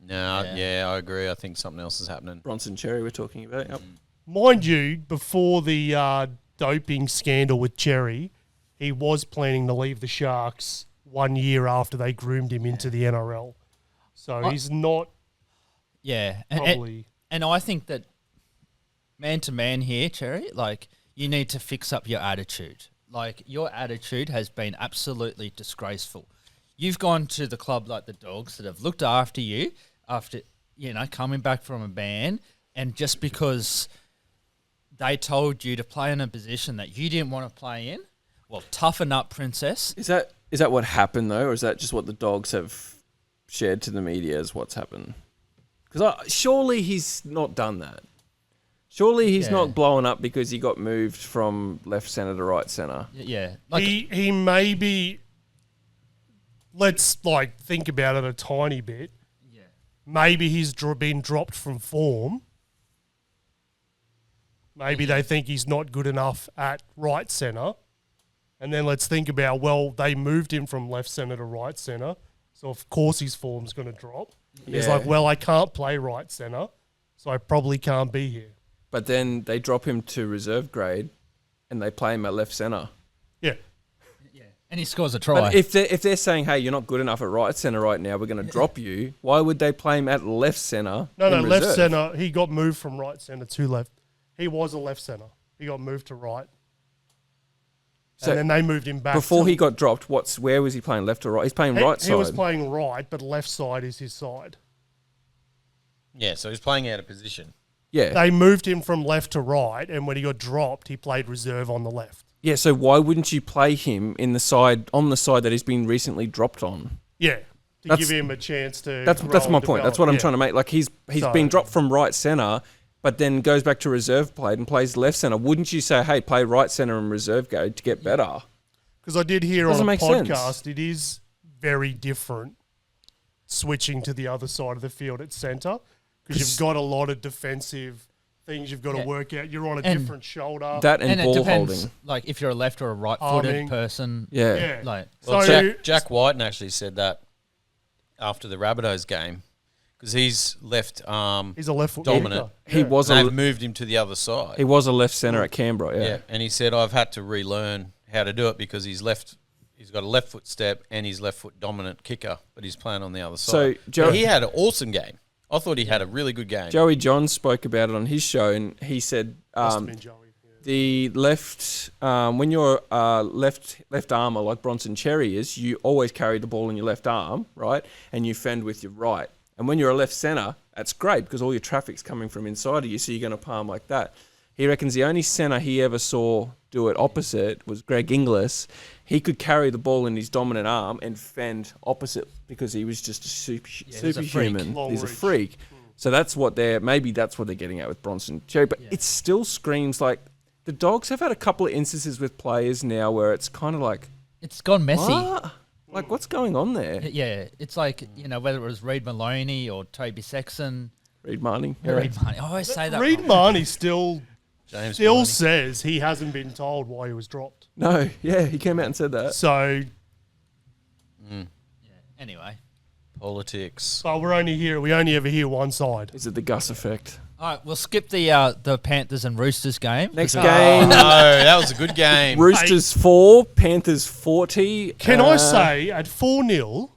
No, yeah, I agree. I think something else is happening. Bronson Cherry we're talking about. Yep. Mind you, before the doping scandal with Cherry, he was planning to leave the Sharks 1 year after they groomed him into the NRL. So he's not Yeah. probably... And I think that man to man here, Cherry, like you need to fix up your attitude. Like your attitude has been absolutely disgraceful. You've gone to the club like the Dogs that have looked after you after, coming back from a ban, and just because they told you to play in a position that you didn't want to play in, well, toughen up, princess. Is that what happened though, or is that just what the Dogs have shared to the media as what's happened? Because surely he's not done that. Surely he's not blowing up because he got moved from left centre to right centre. Yeah. Like, he may be... Let's think about it a tiny bit. yeah. Maybe he's been dropped from form. Maybe they think he's not good enough at right centre. And then let's think about, well, they moved him from left centre to right centre. So, of course, his form's going to drop. He's Yeah. like, well, I can't play right centre, so I probably can't be here. But then they drop him to reserve grade and they play him at left centre. Yeah. Yeah. And he scores a try. But if they're saying, hey, you're not good enough at right centre right now, we're going to drop you, why would they play him at left centre? No, in left reserve? centre. He got moved from right centre to left. He was a left centre. He got moved to right. So and then they moved him back. Before to- he got dropped, where was he playing, left or right? He's playing right side. He was playing right, but left side is his side. Yeah, so he's playing out of position. Yeah. They moved him from left to right, and when he got dropped, he played reserve on the left. Yeah, so why wouldn't you play him on the side that he's been recently dropped on? Yeah, to That's- give him a chance to. That's grow my and point. develop. That's what I'm Yeah. trying to make. Like he's So- been dropped from right centre, but then goes back to reserve plate and plays left centre, wouldn't you say, hey, play right centre and reserve go to get better? Because I did hear Doesn't on a make sense. podcast, it is very different switching to the other side of the field at centre because you've got a lot of defensive things you've got to work out. You're on a different shoulder. That and it ball depends, holding. like if you're a left or a right-footed Arming. person. Yeah. Like Well, So- Jack Whiten actually said that after the Rabbitohs game because he's left arm He's a left foot dominant. kicker. He was and a they've moved him to the other side. he was a left centre at Canberra. yeah. Yeah. And he said, I've had to relearn how to do it because he's got a left foot step and he's left foot dominant kicker, but he's playing on the other So, side. Joe- But he had an awesome game. I thought he had a really good game. Joey John spoke about it on his show, and he said Must have been Joey. Yeah. the left when you're left armer like Bronson Cherry is, you always carry the ball in your left arm, right, and you fend with your right. And when you're a left centre, that's great because all your traffic's coming from inside of you, so you're going to palm like that. He reckons the only centre he ever saw do it opposite was Greg Inglis. He could carry the ball in his dominant arm and fend opposite because he was just a he's a freak. superhuman. Long He's a reach. freak. So that's what maybe that's what they're getting at with Bronson Cherry. But it still screams like the Dogs have had a couple of instances with players now where it's kind of like, it's gone messy. what? Like, what's going on there? Yeah, it's like, whether it was Reid Maloney or Toby Sexton. Reid Marnie. Reid Maloney. I always say that. Reid wrong. Marnie still James still Marnie. says he hasn't been told why he was dropped. No, yeah, he came out and said that. So, Anyway. Politics. but we only ever hear one side. Is it the Gus effect? All right, we'll skip the Panthers and Roosters game. Next because- game, No, that was a good game. Roosters 4, Panthers 40. Can I say, at 4-0,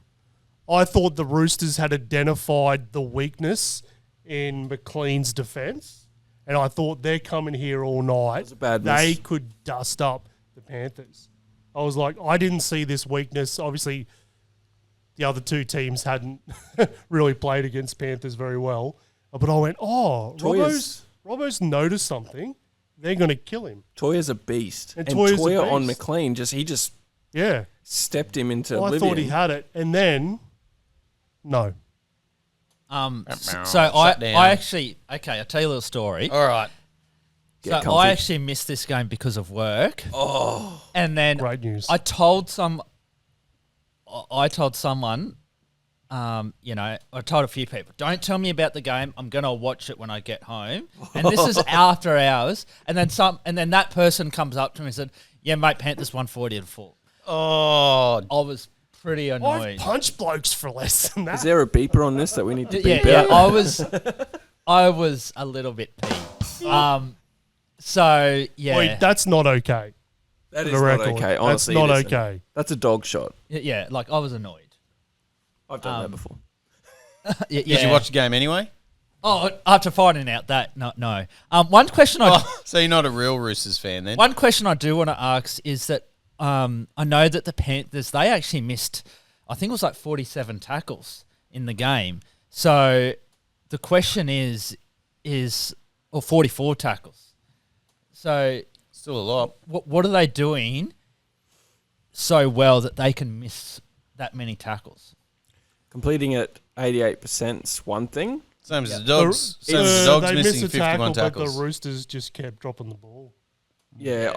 I thought the Roosters had identified the weakness in McLean's defence, and I thought they're coming here all night. was a bad They miss. could dust up the Panthers. I was like, I didn't see this weakness. Obviously, the other two teams hadn't really played against Panthers very well. But I went, Robbo's noticed something. They're going to kill him. Toya's a beast. And And Toya's a Toya on beast. McLean, he just Yeah. stepped him into I oblivion. thought he had it. And then, no. So Shut down. I actually, I'll tell you a little story. All right. So Get comfy. I actually missed this game because of work. Oh. And then Great news. I told someone, I told a few people, don't tell me about the game. I'm going to watch it when I get home. And this is after hours. And then that person comes up to me and said, yeah, mate, Panthers 140-4. Oh, I was pretty I've annoyed. punched blokes for less than that. Is there a beeper on this that we need to beep Yeah, out? I was a little bit peeved. So yeah, Wait, that's not okay. That For is the not record. okay. Honestly, that's not it isn't. okay. That's a dog shot. yeah, like I was annoyed. I've done that before. Yeah, did you watch the game anyway? Oh, after finding out that no. One question So you're not a real Roosters fan then? one question I do want to ask is that I know that the Panthers, they actually missed, I think it was like 47 tackles in the game. So the question is or 44 tackles. So Still a lot. what are they doing so well that they can miss that many tackles? Completing at 88% is one thing. Same as the Dogs. Same as the Dogs they missing missed a tackle, 51 but tackles. the Roosters just kept dropping the ball. Yeah,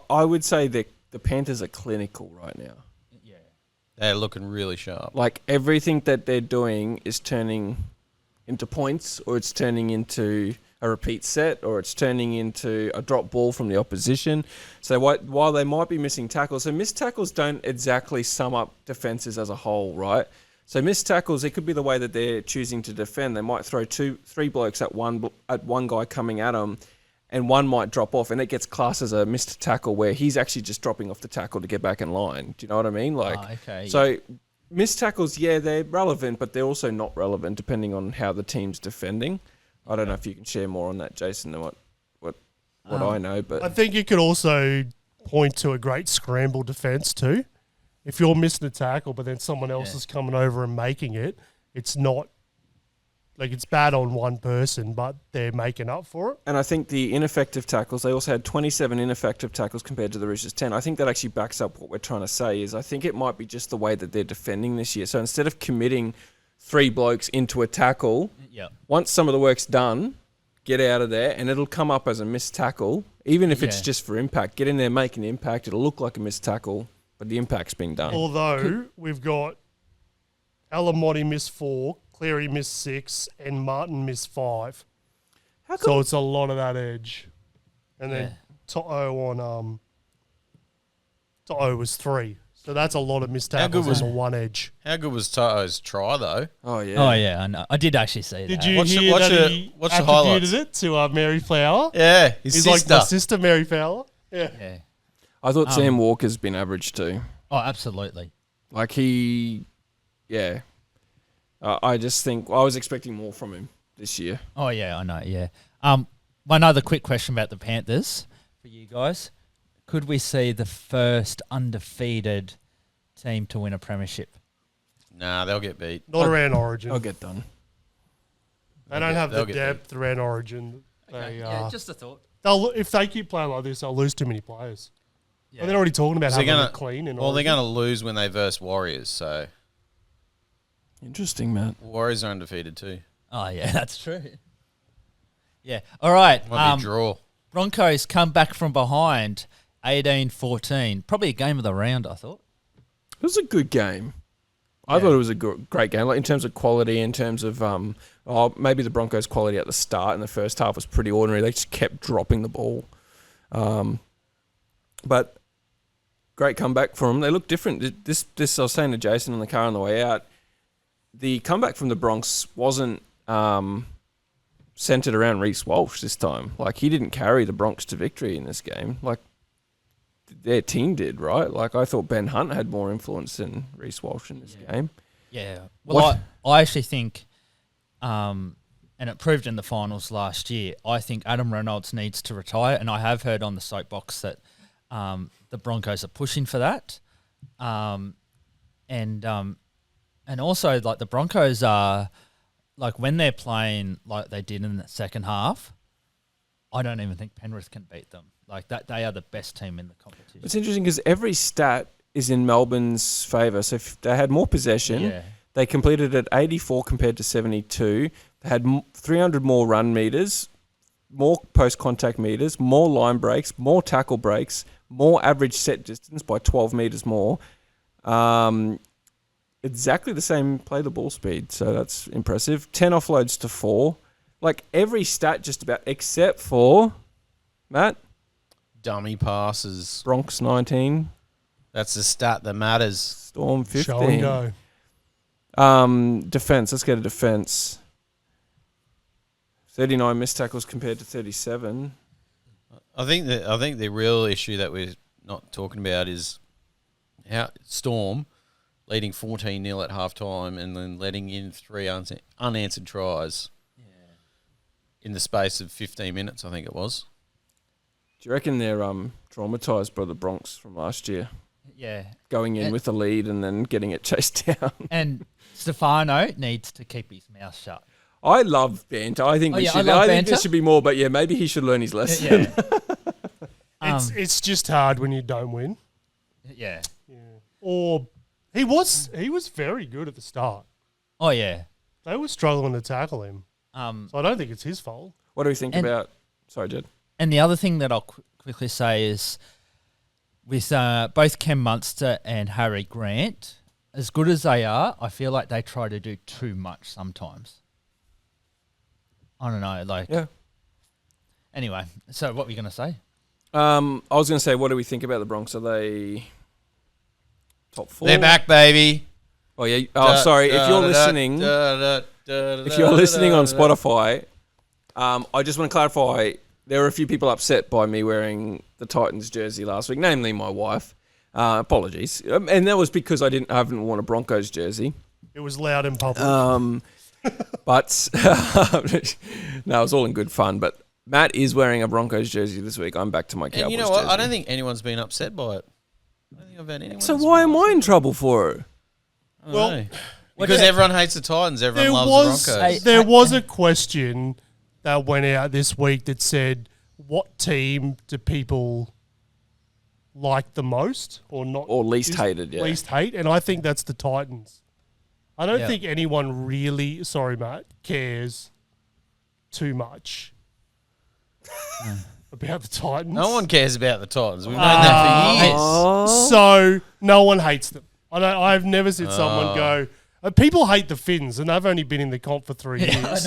I would say that the Panthers are clinical right now. Yeah. They're looking really sharp. Like everything that they're doing is turning into points, or it's turning into a repeat set, or it's turning into a drop ball from the opposition. So while they might be missing tackles, so missed tackles don't exactly sum up defenses as a whole, right? So missed tackles, it could be the way that they're choosing to defend. They might throw three blokes at one guy coming at them, and one might drop off, and it gets classed as a missed tackle where he's actually just dropping off the tackle to get back in line. Do you know what I mean? Like, Okay. so missed tackles, yeah, they're relevant, but they're also not relevant depending on how the team's defending. I don't know if you can share more on that, Jason, than what I know, but I think you could also point to a great scramble defence too. If you're missing a tackle, but then someone else is coming over and making it, it's not like it's bad on one person, but they're making up for it. and I think the ineffective tackles, they also had 27 ineffective tackles compared to the Roosters 10. I think that actually backs up what we're trying to say is I think it might be just the way that they're defending this year. So instead of committing three blokes into a tackle, Yeah. once some of the work's done, get out of there, and it'll come up as a missed tackle, even if it's just for impact. Get in there, make an impact. It'll look like a missed tackle, but the impact's been done. Although we've got Alamotti missed 4, Cleary missed 6, and Martin missed 5. So it's a lot of that edge. And then To'o was 3. So that's a lot of missed tackles on the one edge. How good was Toto's try, though? Oh, yeah. Oh, yeah, I know. I did actually see that. Did you hear that he attributed it to Mary Flower? Yeah, He's sister. like my sister, Mary Fowler. Yeah. I thought Sam Walker's been average too. Oh, absolutely. Like I just think I was expecting more from him this year. Oh, yeah, I know, yeah. One other quick question about the Panthers for you guys. Could we see the first undefeated team to win a premiership? Nah, they'll get beat. Not around Origin. I'll get done. They don't have the depth around Origin. Okay. Just a thought. If they keep playing like this, they'll lose too many players. Yeah. Well, they're already talking about having gonna, it clean. They're going to lose when they verse Warriors, so... Interesting, Matt. Warriors are undefeated too. Oh, yeah, that's true. Yeah. All right. Might be a draw. Broncos come back from behind 18-14. Probably a game of the round, I thought. It was a good game. I thought it was a great game. Like in terms of quality, in terms of maybe the Broncos' quality at the start in the first half was pretty ordinary. They just kept dropping the ball. But great comeback for them. They look different. This I was saying to Jason in the car on the way out. The comeback from the Bronx wasn't centered around Reece Walsh this time. Like he didn't carry the Bronx to victory in this game. Like their team did, right? Like I thought Ben Hunt had more influence than Reece Walsh in this game. Yeah. Well, I actually think, and it proved in the finals last year, I think Adam Reynolds needs to retire, and I have heard on the soapbox that the Broncos are pushing for that. And also, like, the Broncos are, like, when they're playing like they did in the second half, I don't even think Penrith can beat them. Like, that they are the best team in the competition. It's interesting because every stat is in Melbourne's favour. So if they had more possession, they completed at 84 compared to 72. They had 300 more run metres, more post-contact metres, more line breaks, more tackle breaks, more average set distance by 12 metres more. Exactly the same play the ball speed, so that's impressive. 10 offloads to 4. Like every stat just about, except for, Matt? Dummy passes. Bronx 19. That's the stat that matters. Storm 15. Show and go. Defense. Let's get a defense. 39 missed tackles compared to 37. I think the real issue that we're not talking about is how Storm leading 14-0 at halftime and then letting in 3 unanswered tries in the space of 15 minutes, I think it was. Do you reckon they're traumatised by the Bronx from last year? Yeah. Going in with the lead and then getting it chased down. And Stefano needs to keep his mouth shut. I love banter. I think I think there should be more, but maybe he should learn his lesson. Yeah. It's just hard when you don't win. Yeah. Or he was very good at the start. Oh, yeah. They were struggling to tackle him. So I don't think it's his fault. What do we think about... Sorry, Jed. And the other thing that I'll quickly say is with both Ken Munster and Harry Grant, as good as they are, I feel like they try to do too much sometimes. I don't know, like... Yeah. Anyway, so what were you going to say? I was going to say, what do we think about the Bronx? Are they top 4? They're back, baby. Oh, yeah. Oh, sorry. If you're listening... If you're listening on Spotify, I just want to clarify, there were a few people upset by me wearing the Titans jersey last week, namely my wife. Apologies. And that was because I haven't worn a Broncos jersey. It was loud in public. But no, it was all in good fun. But Matt is wearing a Broncos jersey this week. I'm back to my Cowboys And you know what? jersey. I don't think anyone's been upset by it. I don't think I've had anyone. So why am I in trouble for it? Well, because everyone hates the Titans. Everyone loves the Broncos. There was a question that went out this week that said, what team do people like the most or not? Or least hated, yeah. Least hate, and I think that's the Titans. I don't think anyone really, sorry, Matt, cares too much About the Titans. No one cares about the Titans. We've known that for years. So no one hates them. I've never seen someone go. People hate the Finns, and they've only been in the comp for 3 years.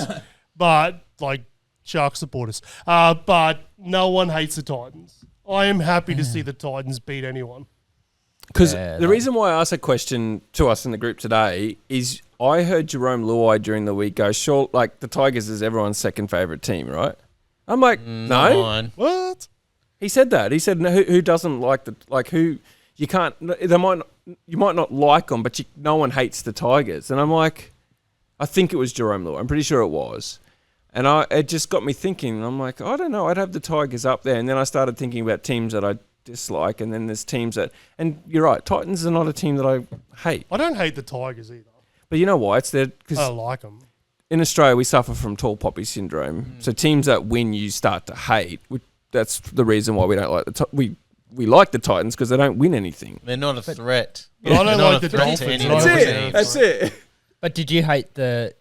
But like Shark supporters, but no one hates the Titans. I am happy to see the Titans beat anyone. Because the reason why I asked a question to us in the group today is I heard Jerome Luai during the week go, sure, like the Tigers is everyone's second favourite team, right? I'm like, no. Mine. What? He said that. He said, no, who doesn't like who you can't, you might not like them, but no one hates the Tigers. And I'm like, I think it was Jerome Luai. I'm pretty sure it was. And it just got me thinking. I'm like, I don't know. I'd have the Tigers up there. And then I started thinking about teams that I dislike. And then there's teams that, and you're right, Titans are not a team that I hate. I don't hate the Tigers either. But you know why? It's there I because don't like them. in Australia, we suffer from tall poppy syndrome. So teams that win, you start to hate. That's the reason why we don't like we like the Titans because they don't win anything. They're not a threat. But I don't They're not like a the threat to Dolphins. anyone. That's it. But did you hate the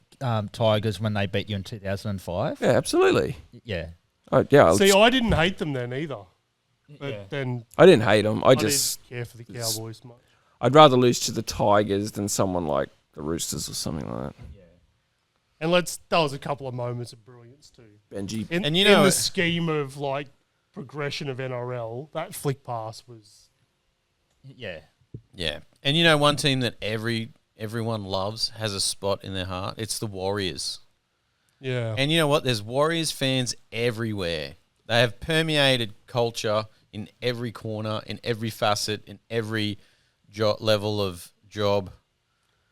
Tigers when they beat you in 2005? Yeah, absolutely. Yeah. See, I didn't hate them then either. But then I didn't hate them. I didn't care for the Cowboys much. I'd rather lose to the Tigers than someone like the Roosters or something like that. And that was a couple of moments of brilliance too. Benji. In the scheme of like progression of NRL, that flick pass was. Yeah. Yeah. And you know one team that everyone loves, has a spot in their heart? It's the Warriors. Yeah. And you know what? There's Warriors fans everywhere. They have permeated culture in every corner, in every facet, in every level of job.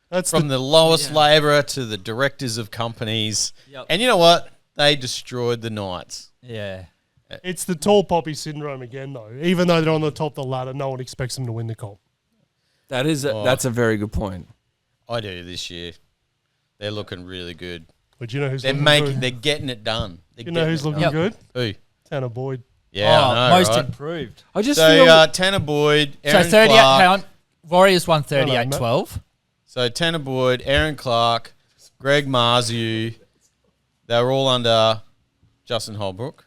That's from the lowest labourer to the directors of companies. Yep. And you know what? They destroyed the Knights. Yeah. It's the tall poppy syndrome again, though. Even though they're on the top of the ladder, no one expects them to win the comp. That's a very good point. I do this year. They're looking really good. But you know who's looking good? They're getting it done. You know who's looking good? Who? Tanner Boyd. Yeah, I know, most right? improved. I just feel Tanner Boyd, Aaron so 38. Clark. Hang on. Warriors won 38-12. So Tanner Boyd, Aaron Clark, Greg Marzu, they were all under Justin Holbrook.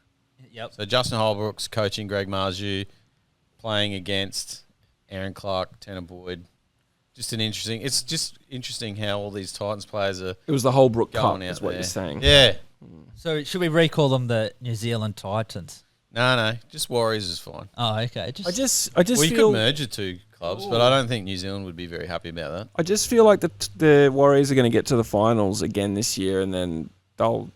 Yep. So Justin Holbrook's coaching Greg Marzu, playing against Aaron Clark, Tanner Boyd. It's just interesting how all these Titans players are. It was the Holbrook going Cup, out is what there. you're saying. Yeah. So should we recall them the New Zealand Titans? No, just Warriors is fine. Oh, okay. I just Well, you feel could merge the two clubs, but I don't think New Zealand would be very happy about that. I just feel like the Warriors are going to get to the finals again this year, and then they'll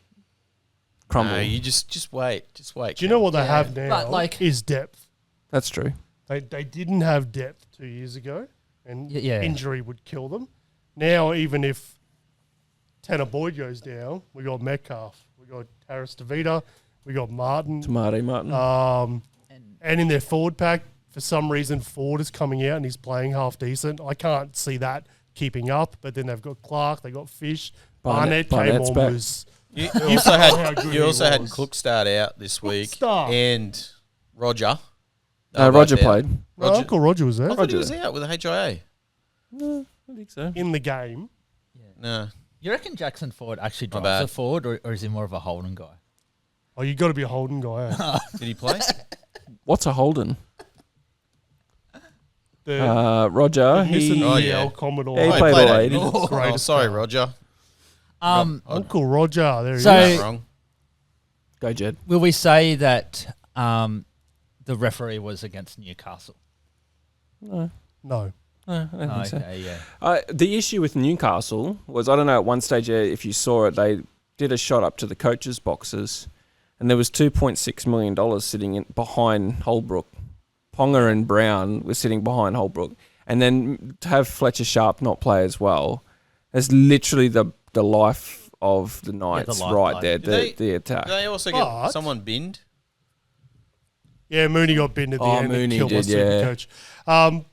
crumble. No, you just wait. Just wait. Do you know what they have now? But is depth. That's true. They didn't have depth 2 years ago, and Yeah. injury would kill them. Now, even if Tanner Boyd goes down, we got Metcalf, we got Harris DeVita, we got Martin. Martin. And in their forward pack, for some reason, Ford is coming out and he's playing half decent. I can't see that keeping up. But then they've got Clark, they got Fish, Barnett came Barnett's on back. was. You also had Cook start out this week, and Roger. Roger played. No, Uncle Roger was there I thought he was out with a HIA. No, I think so. in the game. No. You reckon Jackson Ford actually Not drives bad. the forward, or is he more of a Holden guy? Oh, you got to be a Holden guy. Eh? Did he play? What's a Holden? The Roger. missing Oh, the yeah. El Commodore. Yeah, he Oh, played played all it. 80. Oh, Greatest sorry, player. Roger. Uncle Roger, there he So- is. Not wrong. Go, Jed. Will we say that the referee was against Newcastle? No. No. I don't think so. Okay, yeah. The issue with Newcastle was, I don't know, at one stage, if you saw it, they did a shot up to the coaches' boxes, and there was $2.6 million sitting behind Holbrook. Ponga and Brown were sitting behind Holbrook. And then to have Fletcher Sharp not play as well, is literally the life of the Knights the right there, Did the attack. Did they also But- get someone binned? Yeah, Mooney got binned at the Oh, end Mooney and killed my did, super yeah. coach.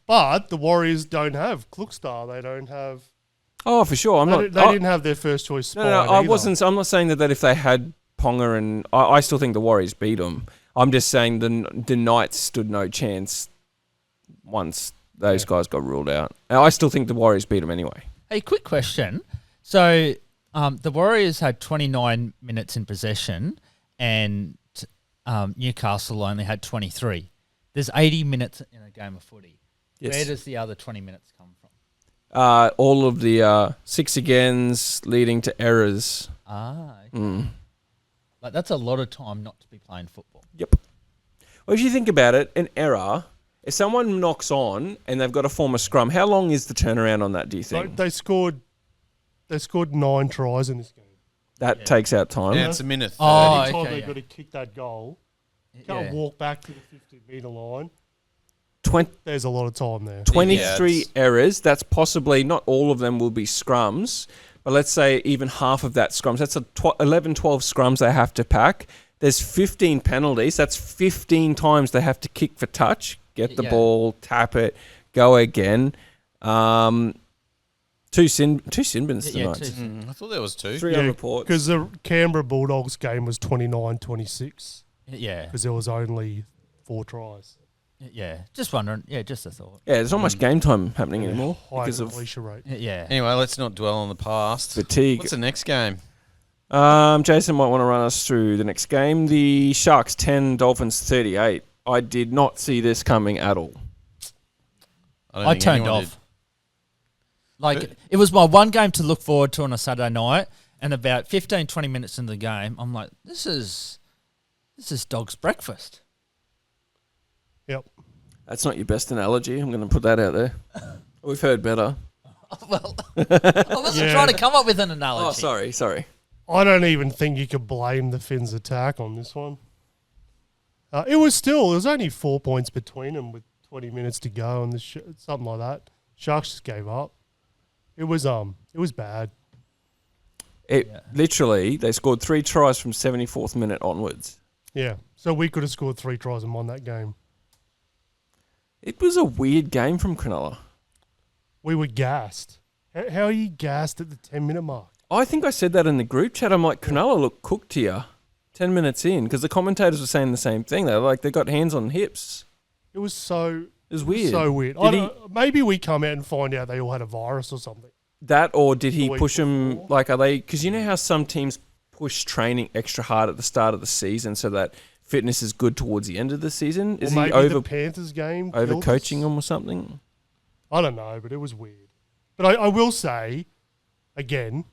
But the Warriors don't have Klookstar. They don't have. Oh, for sure. They didn't have their first choice spot. No, I wasn't. I'm not saying that if they had Ponga and I still think the Warriors beat them. I'm just saying the Knights stood no chance once those guys got ruled out. And I still think the Warriors beat them anyway. Hey, quick question. So the Warriors had 29 minutes in possession, and Newcastle only had 23. There's 80 minutes in a game of footy. Yes. Where does the other 20 minutes come from? All of the 6 agains leading to errors. Okay. Like that's a lot of time not to be playing football. Yep. Well, if you think about it, an error, if someone knocks on and they've got to form a scrum, how long is the turnaround on that, do you think? They scored 9 tries in this game. That takes out time. Yeah, it's a minute 30. Oh, Every time okay, they've yeah. got to kick that goal, can't Yeah. walk back to the 50-metre line. 20, There's a lot of time there. 23 Yeah, errors. That's possibly, not all of them will be scrums, but let's say even half of that scrums. That's 11, 12 scrums they have to pack. There's 15 penalties. That's 15 times they have to kick for touch, get the Yeah. ball, tap it, go again. Two sin bins Yeah, tonight. I thought there was 2. 3 on report. Because the Canberra Bulldogs game was 29-26 Yeah. because there was only 4 tries. Yeah. Just wondering. Yeah, just a thought. Yeah, there's not much game time happening anymore High because of completion rate. Yeah. Anyway, let's not dwell on the past. fatigue. What's the next game? Jason might want to run us through the next game. The Sharks 10, Dolphins 38. I did not see this coming at all. don't I think turned anyone off. Like, it was my one game to look forward to on a Saturday night, and about 15, 20 minutes into the game, I'm like, this is dog's breakfast. Yep. That's not your best analogy. I'm going to put that out there. We've heard better. Well, I wasn't trying to come up with an analogy. Oh, sorry. I don't even think you could blame the Finns' attack on this one. There was only 4 points between them with 20 minutes to go and something like that. Sharks just gave up. It was bad. Literally, they scored 3 tries from 74th minute onwards. Yeah. So we could have scored 3 tries and won that game. It was a weird game from Cronulla. We were gassed. How are you gassed at the 10-minute mark? I think I said that in the group chat. I'm like, Cronulla looked cooked here 10 minutes in because the commentators were saying the same thing. They were like, they got hands on hips. It was so... It was weird. So weird. Maybe we come out and find out they all had a virus or something. That, or did he The week push them? before. Like, are they? Because you know how some teams push training extra hard at the start of the season so that fitness is good towards the end of the season. Is Or he maybe the Panthers game over killed coaching us? them or something? I don't know, but it was weird. But I will say again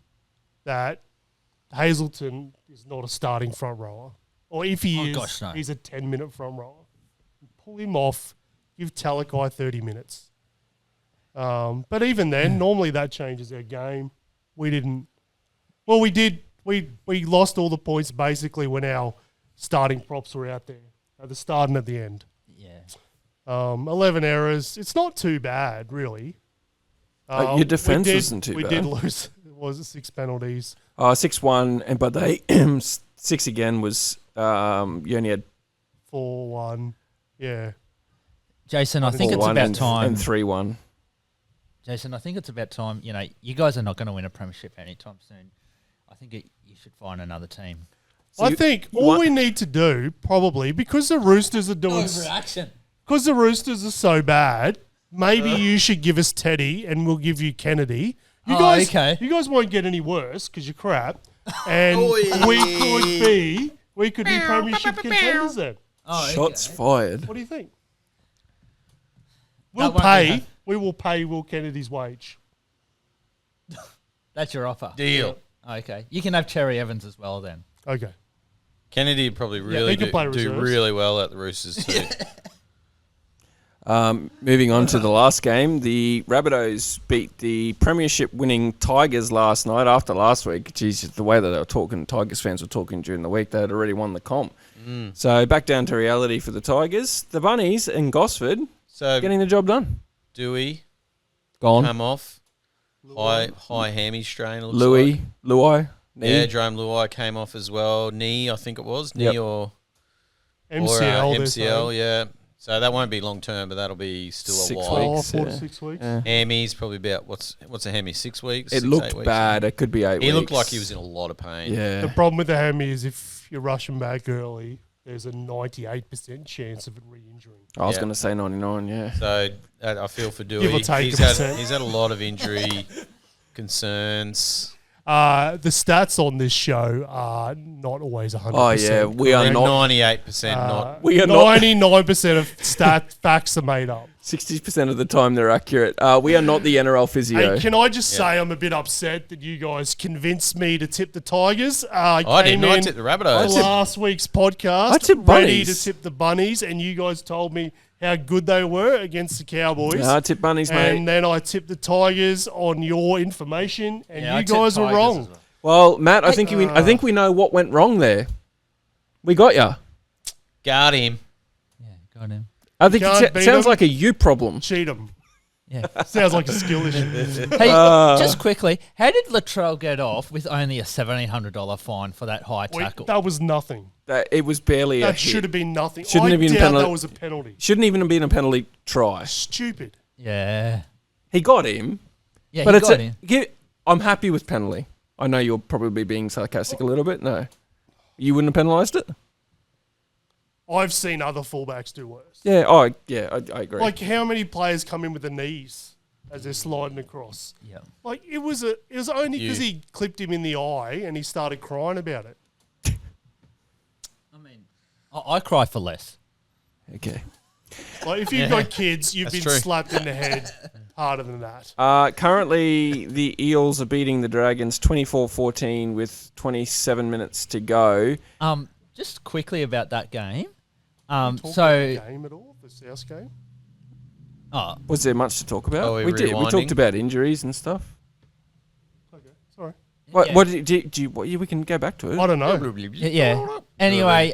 that Hazelton is not a starting front rower, or if he is, gosh, no. he's a 10-minute front rower. Pull him off. Give Talakai 30 minutes. But even then, normally that changes our game. We didn't. Well, we did. We lost all the points basically when our starting props were out there at the start and at the end. Yeah. 11 errors. It's not too bad, really. Your defence we did- wasn't too We bad. did lose. Was it 6 penalties? 6-1, but they 6 again was you only had 4-1. Yeah. Jason, I think it's 4-1 about and, time. and 3-1. Jason, I think it's about time. You know, you guys are not going to win a premiership anytime soon. I think you should find another team. So I you- think you all want- we need to do, probably, because the Roosters are doing... Overreaction. Because the Roosters are so bad, maybe you should give us Teddy and we'll give you Kennedy. You guys, okay. You guys won't get any worse because you're crap. And we could be premiership contenders then. Oh, Shots okay. fired. What do you think? That won't be We will pay Will Kennedy's wage. That's your offer. Deal. Okay. You can have Cherry Evans as well then. Okay. Kennedy would probably really he could play do reserves. really well at the Roosters too. Moving on to the last game, the Rabbitohs beat the premiership winning Tigers last night after last week. Geez, the way that they were talking, Tigers fans were talking during the week, they had already won the comp. So back down to reality for the Tigers. The Bunnies in Gosford So getting the job done. Dewey Gone. come off. High hammy strain. It looks Luai. like. Knee. Yeah, Jerome Luai came off as well. Knee, I think it was. Knee Yep. or MCL. MCL, yeah. So that won't be long term, but that'll be still a 6 while. weeks. 4 to yeah. 6 weeks. Yeah. Hammy's probably about what's a hammy? 6 weeks. It 6, 8 looked weeks? bad. It could be 8 weeks. He looked like he was in a lot of pain. The Yeah. problem with the hammy is if you rush him back early, there's a 98% chance of it re-injuring. I was Yeah. going to say 99, yeah. So I feel for Dewey. Give or take he's a had percent. he's had a lot of injury concerns. The stats on this show are not always 100%. Oh yeah, we are They're not. 98% not. We are not. 99% of facts are made up. 60% of the time they're accurate. We are not the NRL physio. Hey, can I just say I'm a bit upset that you guys convinced me to tip the Tigers? I didn't. I tipped the Rabbitohs. last week's podcast, I tipped ready Bunnies. to tip the Bunnies, and you guys told me how good they were against the Cowboys. No, I tip bunnies, and mate. then I tipped the Tigers on your information, and Yeah, I you tipped guys were Tigers wrong. as well. Well, Matt, I think we know what went wrong there. We got ya. Got him. Yeah, got him. I think Can't it beat sounds 'em. like a you problem. Cheat them. Yeah. Sounds like a skill issue. Hey, just quickly, how did Latrell get off with only a $1,700 fine for that high tackle? That was nothing. It was barely a That hit. should have been nothing. Shouldn't I have been doubt penalty. that was a penalty. Shouldn't even have been a penalty try. Stupid. Yeah. He got him, Yeah, but he it's got him. I'm happy with penalty. I know you're probably being sarcastic a little bit. No, you wouldn't have penalised it. I've seen other fullbacks do worse. Yeah. Oh, yeah. I agree. Like how many players come in with the knees as they're sliding across? Yeah. Like it was only because You. he clipped him in the eye and he started crying about it. I mean, I cry for less. okay. Like if you've got kids, you've That's been true. slapped in the head harder than that. Currently, the Eels are beating the Dragons 24-14 with 27 minutes to go. Just quickly about that game. Talk about So, the game at all, the South game. oh, Was there much to talk about? Are we We did. We rewinding? talked about injuries and stuff. Okay, sorry. What? Yeah. What did we can go back to it. I don't know. yeah. Anyway,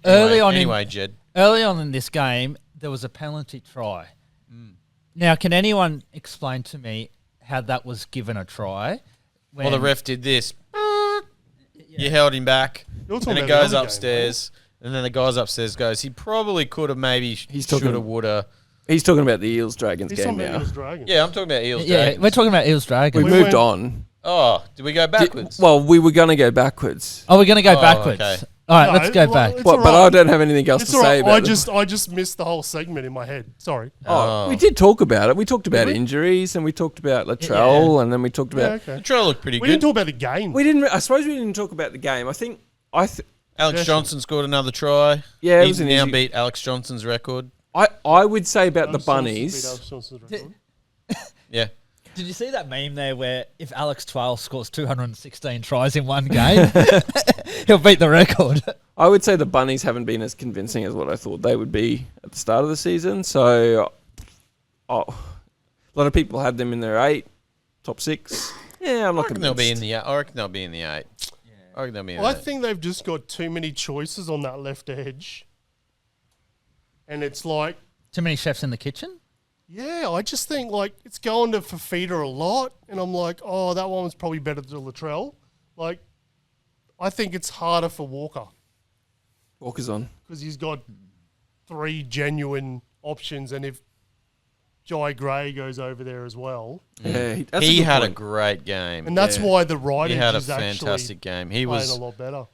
early on in this game, there was a penalty try. Now, can anyone explain to me how that was given a try? Well, the ref did this. You held him back, You're talking and it about goes the other game, upstairs, and then the guys upstairs goes, he probably could have maybe He's talking- shoulda, woulda. He's talking about the Eels Dragons He's game talking about now. Eels Dragons. Yeah, I'm talking about Eels. Yeah, Dragons. we're talking about Eels Dragons. We We moved went- on. Oh, did we go backwards? Well, we were going to go backwards. Oh, we're going to go Oh, backwards. okay. All right, No, let's go well, back. it's But all right. I don't have anything else It's to all say right. about it. I just missed the whole segment in my head. Sorry. We did talk about it. We talked about injuries, and we talked about Latrell, and then we talked Yeah, about. okay. the trial looked pretty We good. didn't talk about the game. We didn't. I suppose we didn't talk about the game. Alex Yeah, Johnson scored another try. Yeah, it He was an now easy- beat Alex Johnson's record. I would say about the Alex Johnson's bunnies. beat Alex Johnson's record. Yeah. Did you see that meme there where if Alex Twile scores 216 tries in one game, he'll beat the record? I would say the bunnies haven't been as convincing as what I thought they would be at the start of the season. So, a lot of people had them in their 8, top 6. Yeah, I'm I not reckon they'll convinced. be in the. I reckon they'll be in the 8. I reckon they'll be in Well, I the 8. think they've just got too many choices on that left edge. And it's like, Too many chefs in the kitchen? yeah, I just think like it's going to Fafita a lot. And I'm like, oh, that one was probably better than Latrell. Like, I think it's harder for Walker Walker's on. because he's got 3 genuine options. And if Jai Gray goes over there as well, Yeah, that's He good had a point. great game. and that's Yeah. why the right He edge had a is actually fantastic game. He playing was. a lot better.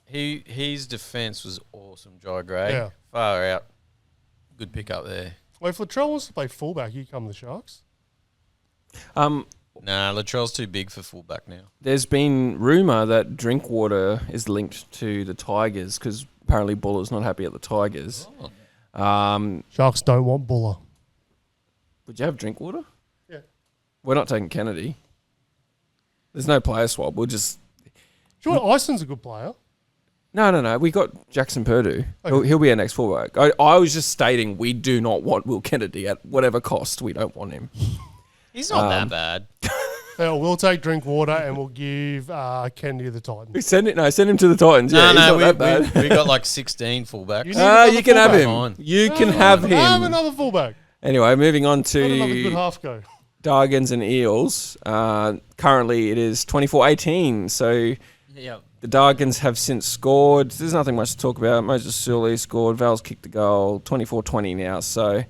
His defense was awesome. Jai Gray. Yeah. Far out. Good pick up there. Well, if Latrell wants to play fullback, here come the Sharks. Nah, Latrell's too big for fullback now. There's been rumour that Drinkwater is linked to the Tigers because apparently Buller's not happy at the Tigers. Sharks don't want Buller. Would you have Drinkwater? Yeah. We're not taking Kennedy. There's no player swap. We'll just... Sure, Ison's a good player. No. We got Jackson Purdue. He'll be our next fullback. I was just stating we do not want Will Kennedy at whatever cost. We don't want him. He's not that bad. So we'll take Drinkwater and we'll give Kennedy to the Titans. Send him to the Titans. Yeah, he's not that bad. we got like 16 fullbacks. You need another You can have fullback. him. Fine. You can have him. Have another fullback. Anyway, moving on Let another good to half go. Dragons and Eels. Currently, it is 24-18. So Yeah. the Dragons have since scored. There's nothing much to talk about. Moses Sully scored. Val's kicked the goal. 24-20 now. So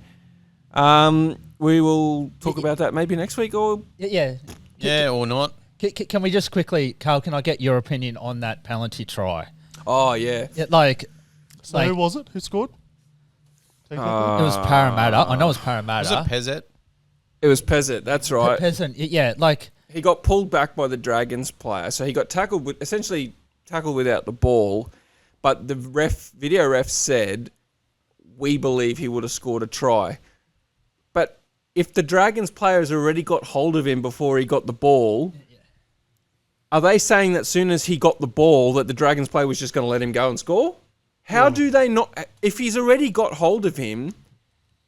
we will talk about that maybe next week. Or Yeah. Yeah, or not. Can we just quickly, Carl, can I get your opinion on that penalty try? oh yeah, Yeah, like, So like who was it? Who scored? Technically? it was Parramatta. I know it was Parramatta. Was it Pezzet? it was Pezzett. That's right. Peasant, yeah, like he got pulled back by the Dragons player, so he got essentially tackled without the ball. But the video ref said, we believe he would have scored a try. But if the Dragons players already got hold of him before he got the ball, are they saying that as soon as he got the ball that the Dragons player was just going to let him go and score? How do they not... If he's already got hold of him,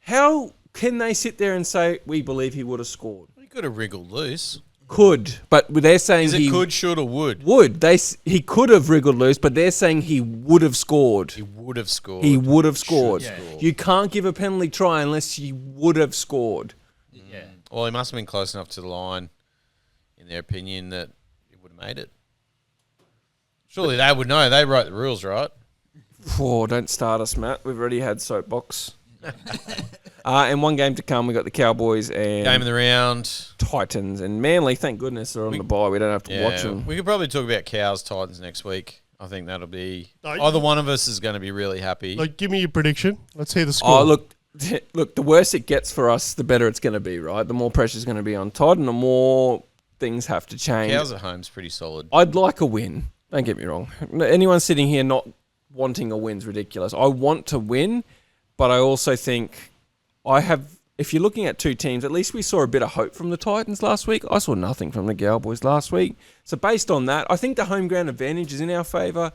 how can they sit there and say, we believe he would have scored? He could have wriggled loose. Could, but they're saying Is it could, should, or would? Would. He could have wriggled loose, but they're saying he would have scored. He would have scored. He would have scored. Should score. You can't give a penalty try unless he would have scored. Yeah. Well, he must have been close enough to the line, in their opinion, that he would have made it. Surely they would know. They wrote the rules, right? Oh, don't start us, Matt. We've already had soapbox. And one game to come, we got the Cowboys and Game of the round. Titans and Manly. Thank goodness they're on the bye. We don't have to watch them. We could probably talk about Cows Titans next week. I think that'll be No, either one of us is going to be really happy. Like, give me your prediction. Let's hear the score. Oh, look, the worse it gets for us, the better it's going to be, right? The more pressure's going to be on Todd and the more things have to change. Cows at home's pretty solid. I'd like a win. Don't get me wrong. Anyone sitting here not wanting a win's ridiculous. I want to win, but I also think if you're looking at two teams, at least we saw a bit of hope from the Titans last week. I saw nothing from the Cowboys last week. So based on that, I think the home ground advantage is in our favour,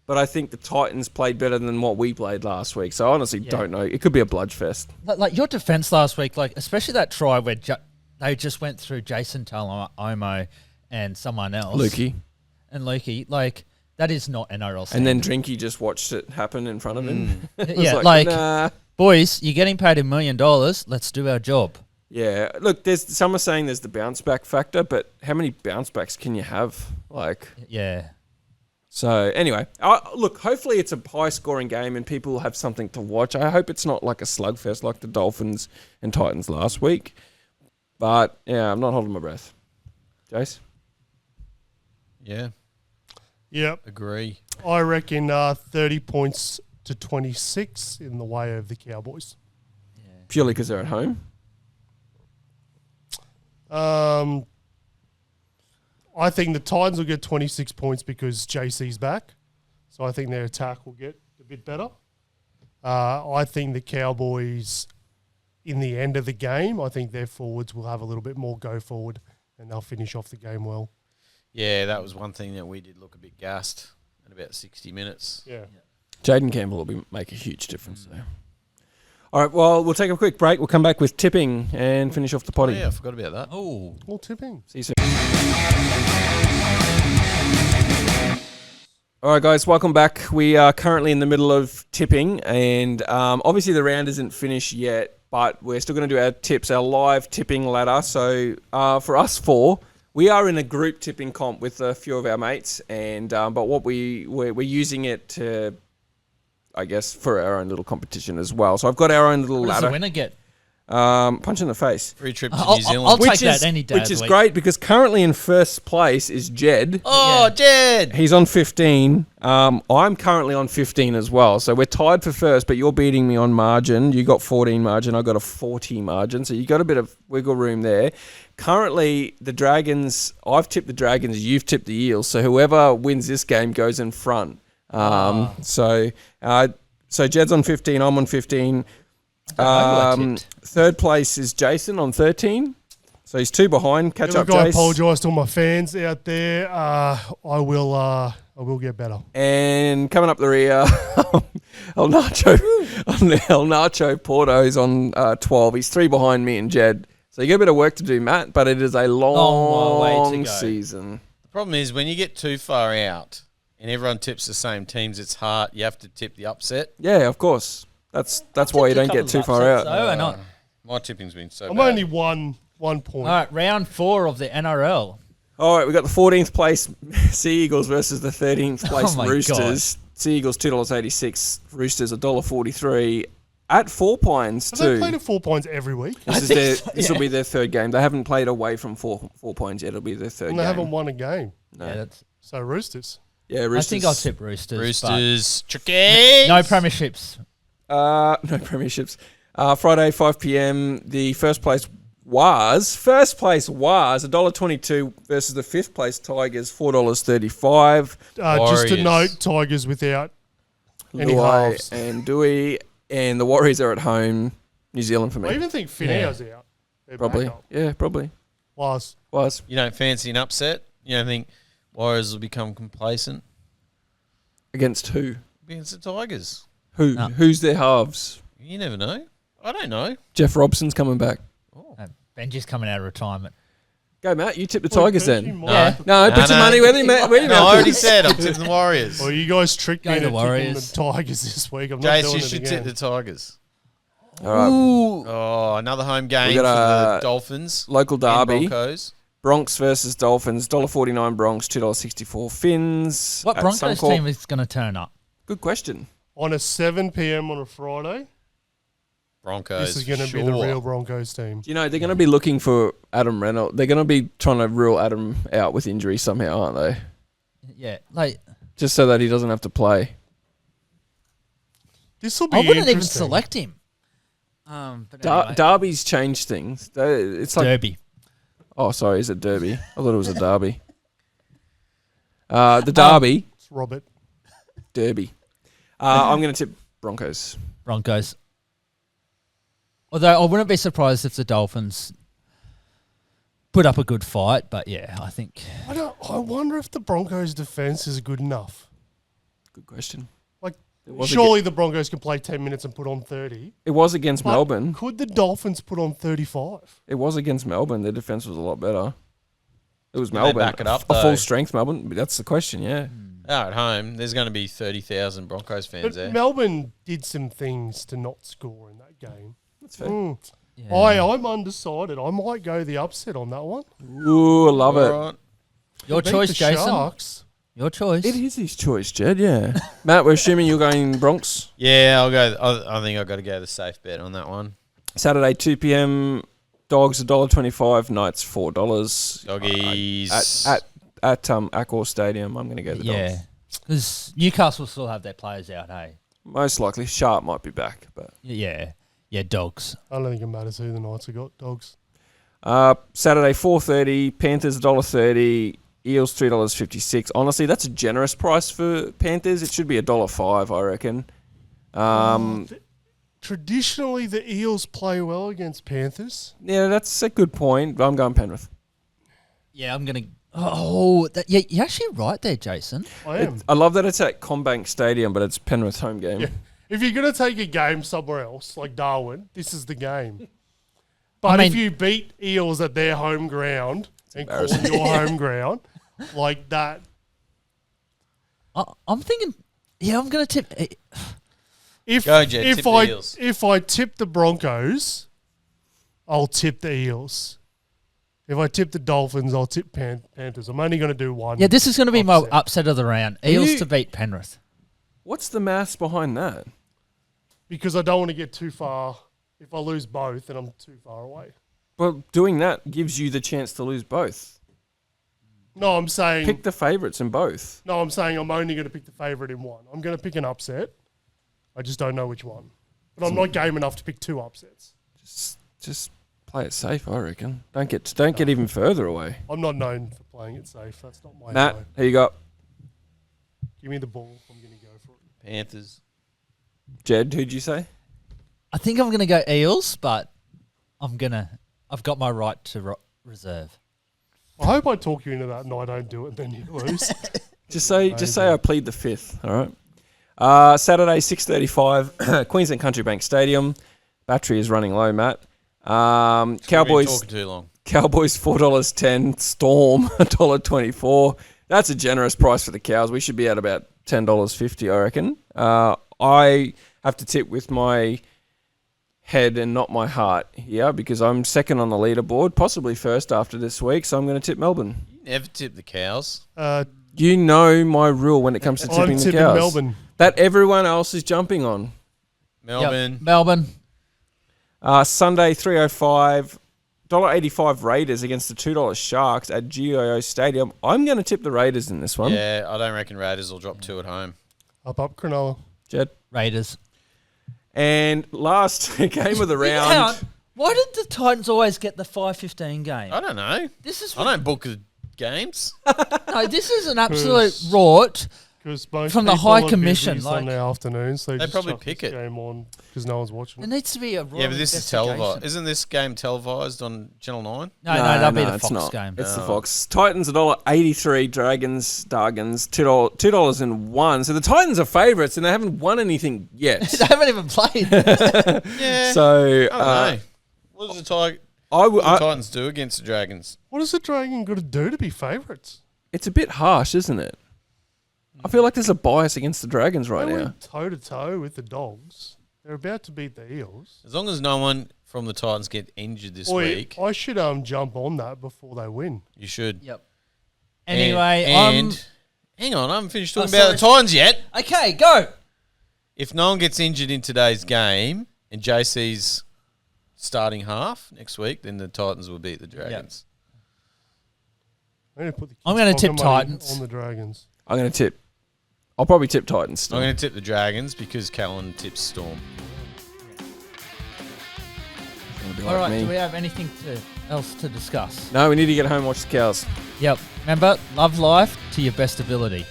but I think the Titans played better than what we played last week. So I honestly don't know. It could be a bludgeonfest. Like your defence last week, like especially that try where they just went through Jason Talaomo and someone else. Lukey. And Lukey, like, that is not NRL standard. And then Drinky just watched it happen in front of him. Yeah, nah. Boys, you're getting paid $1 million. Let's do our job. Yeah, look, some are saying there's the bounce back factor, but how many bounce backs can you have? Yeah. So anyway, look, hopefully it's a high scoring game and people will have something to watch. I hope it's not like a slugfest like the Dolphins and Titans last week. But yeah, I'm not holding my breath. Jace? Yeah, Yep. agree. I reckon 30 points to 26 in the way of the Cowboys. Purely because they're at home? I think the Titans will get 26 points because JC's back. So I think their attack will get a bit better. I think the Cowboys, in the end of the game, I think their forwards will have a little bit more go forward and they'll finish off the game well. Yeah, that was one thing that we did look a bit gassed at about 60 minutes. Yeah. Jaden Campbell will make a huge difference there. All right, well, we'll take a quick break. We'll come back with tipping and finish off the potty. Oh, yeah, I forgot about that. Oh. All tipping. See you soon. All right, guys, welcome back. We are currently in the middle of tipping, and obviously the round isn't finished yet, but we're still going to do our tips, our live tipping ladder. So for us four, we are in a group tipping comp with a few of our mates, and but what we're using it to, I guess, for our own little competition as well. So I've got our own little What does ladder. the winner get? Punch in the face. Free trip to I'll New Zealand. I'll take that any day Which of the is week. great because currently in first place is Jed. Oh, Jed! He's on 15. I'm currently on 15 as well. So we're tied for first, but you're beating me on margin. You got 14 margin. I got a 40 margin. So you got a bit of wiggle room there. Currently, the Dragons, I've tipped the Dragons, you've tipped the Eels. So whoever wins this game goes in front. So Jed's on 15. I'm on 15. Third place is Jason on 13. So he's 2 behind. Catch up, Look, I Jace. apologise to all my fans out there. I will get better. And coming up the rear, El Nacho Porto's on 12. He's 3 behind me and Jed. So you got a bit of work to do, Matt, but it is a Long way long to go. season. The problem is when you get too far out and everyone tips the same teams, it's hard. You have to tip the upset. Yeah, of course. That's why you don't get too far out. So, and I- My tipping's been so I'm bad. only one point. all right, round 4 of the NRL. All right, we got the 14th place Sea Eagles versus the 13th place my Roosters. Sea Eagles $2.86, Roosters $1.43 at 4 Pines Have too. they played at 4 points every week? This will be their third game. They haven't played away from 4 Pines yet. It'll be their third And game. they haven't won a game. No. Yeah, that's, So Roosters. Yeah, I Roosters. think I'll tip Roosters. Roosters, but Chickies. no premierships. No premierships. Friday, 5 p.m. The first place was first place was $1.22 versus the fifth place Tigers $4.35. Just to Warriors. note, Tigers without any Luai halves. and Dewey, and the Warriors are at home. New Zealand for I me. even think Finao's out. Their Probably. backup. Yeah, probably. Was. You don't fancy an upset? You don't think Warriors will become complacent Against who? against the Tigers? Who? No. Who's their halves? You never know. I don't know. Jeff Robson's coming back. Benji's coming out of retirement. Go, Matt. You tip the Tigers Percy then. might Yeah. have to- No, put some money. Where do you No, I already said I'm tipping the Warriors. Well, you guys tricked Go me the into tipping Warriors. the Tigers this week. I'm not Jace, doing you it should again. tip the Tigers. All right. Ooh. Oh, another home game We for got the Dolphins. Local and derby. Broncos. Bronx versus Dolphins. $1.49 Bronx, $2.64 Finns. What at Broncos Suncorp. team is going to turn up? Good question. On a 7 p.m. on a Friday, Broncos. this is going to sure. be the real Broncos team. You know, they're going to be looking for Adam Reynolds. They're going to be trying to rule Adam out with injury somehow, aren't they? Yeah, like Just so that he doesn't have to play. This will be I wouldn't even interesting. select him. But anyway, Derby's changed things. It's like, Derby. oh, sorry, is it Derby? I thought it was a Derby. The Derby, It's Robert. Derby. I'm going to tip Broncos. Broncos. Although I wouldn't be surprised if the Dolphins put up a good fight, but yeah, I think I wonder if the Broncos' defense is good enough. Good question. Like, It was surely the Broncos can play 10 minutes and put on 30. It was against But Melbourne. Could the Dolphins put on 35? It was against Melbourne. Their defense was a lot better. It was Can they Melbourne. back it up, a though? full strength Melbourne. That's the question, yeah. At home, there's going to be 30,000 Broncos fans But there. Melbourne did some things to not score in that game. That's fair. yeah. I'm undecided. I might go the upset on that one. Ooh, I love it. All right. Your Beat choice, the Jason. Sharks. Your choice. It is his choice, Jed, yeah. Matt, we're assuming you're going Bronx. Yeah, I'll go. I think I've got to go the safe bet on that one. Saturday, 2 p.m. Dogs $1.25. Knights $4. Doggies. At Accor Stadium, I'm going to go the Yeah, Dogs. because Newcastle still have their players out, hey? Most likely, Sharp might be back, but Yeah, Dogs. I don't think it matters who the Knights have got. Dogs. Saturday, 4:30. Panthers $1.30. Eels $3.56. Honestly, that's a generous price for Panthers. It should be $1.05, I reckon. Traditionally, the Eels play well against Panthers. Yeah, that's a good point. I'm going Penrith. Yeah, I'm gonna. Oh, yeah, you're actually right there, Jason. I am. I love that it's at Combank Stadium, but it's Penrith's home game. Yeah. If you're going to take a game somewhere else, like Darwin, this is the game. But if you beat Eels at their home ground and call it your home ground, like that. I'm thinking. Yeah, I'm gonna tip. If, Go, Jed, if tip the I Eels. if I tip the Broncos, I'll tip the Eels. If I tip the Dolphins, I'll tip Panthers. I'm only going to do one. Yeah, this is gonna be my upset. upset of the round. Eels you- to beat Penrith. What's the maths behind that? Because I don't want to get too far. If I lose both, then I'm too far away. Well, doing that gives you the chance to lose both. No, I'm saying Pick the favourites in both. no. I'm saying I'm only going to pick the favourite in one. I'm going to pick an upset. I just don't know which one. But I'm not game enough to pick two upsets. Just play it safe, I reckon. Don't get even further away. I'm not known for playing it safe. That's not my Matt, MO. here you go. Give me the ball. I'm going to go for it. Panthers. Jed, who'd you say? I think I'm gonna go Eels, but I've got my right to reserve. I hope I talk you into that and I don't do it and then you lose. Just say I plead the fifth. All right. Saturday, 6:35, Queensland Country Bank Stadium. Battery is running low, Matt. We've been Cowboys talking too long. $4.10. Storm $1.24. That's a generous price for the Cows. We should be at about $10.50, I reckon. I have to tip with my head and not my heart here because I'm second on the leaderboard, possibly first after this week. So I'm going to tip Melbourne. You never tip the Cows. You know my rule when it comes to I'm tipping the tipping Cows. Melbourne. That everyone else is jumping on. Melbourne. Yep. Melbourne. Sunday, 3:05, $1.85 Raiders against the $2 Sharks at GIO Stadium. I'm going to tip the Raiders in this one. Yeah, I don't reckon Raiders will drop 2 at home. Up, Cronulla. Jed. Raiders. And last game of the round. Why did the Titans always get the 5:15 game? I don't know. This is I don't book the games. no. This is an absolute rort. Because From the High Commission, like- Sunday afternoons, they just probably chuck pick this it. game on because no one's watching. There needs to be a royal Yeah, but this is investigation. televised. Isn't this game televised on Channel 9? No, that'll be the it's Fox not. game. It's the Fox. Titans $1.83, Dragons, Dargans, $2.01. So the Titans are favourites and they haven't won anything yet. They haven't even played. Yeah. So I don't know. What does the Titans do against the Dragons? What does the Dragon got to do to be favourites? it's a bit harsh, isn't it? I feel like there's a bias against the Dragons right They now. went toe to toe with the Dogs. They're about to beat the Eels. As long as no one from the Titans get injured this Boy, week, I should jump on that before they win. you should. Yep. Anyway, and hang on, I haven't finished talking Oh, about the Titans yet. okay, go. If no one gets injured in today's game and JC's starting half next week, then the Titans will beat the Dragons. I'm going to put the I'm gonna kids' tip pocket money Titans. on the Dragons. I'm going to tip. I'll probably tip Titans still. I'm going to tip the Dragons because Callan tips Storm. It'll be All like right, me. do we have anything else to discuss? No, we need to get home and watch the cows. Yep. Remember, love life to your best ability.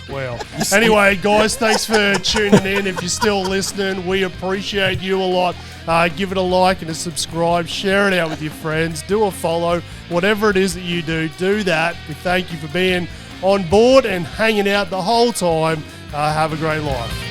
Well, anyway, guys, thanks for tuning in. If you're still listening, we appreciate you a lot. Give it a like and a subscribe. Share it out with your friends. Do a follow. Whatever it is that you do that. We thank you for being on board and hanging out the whole time. Have a great life.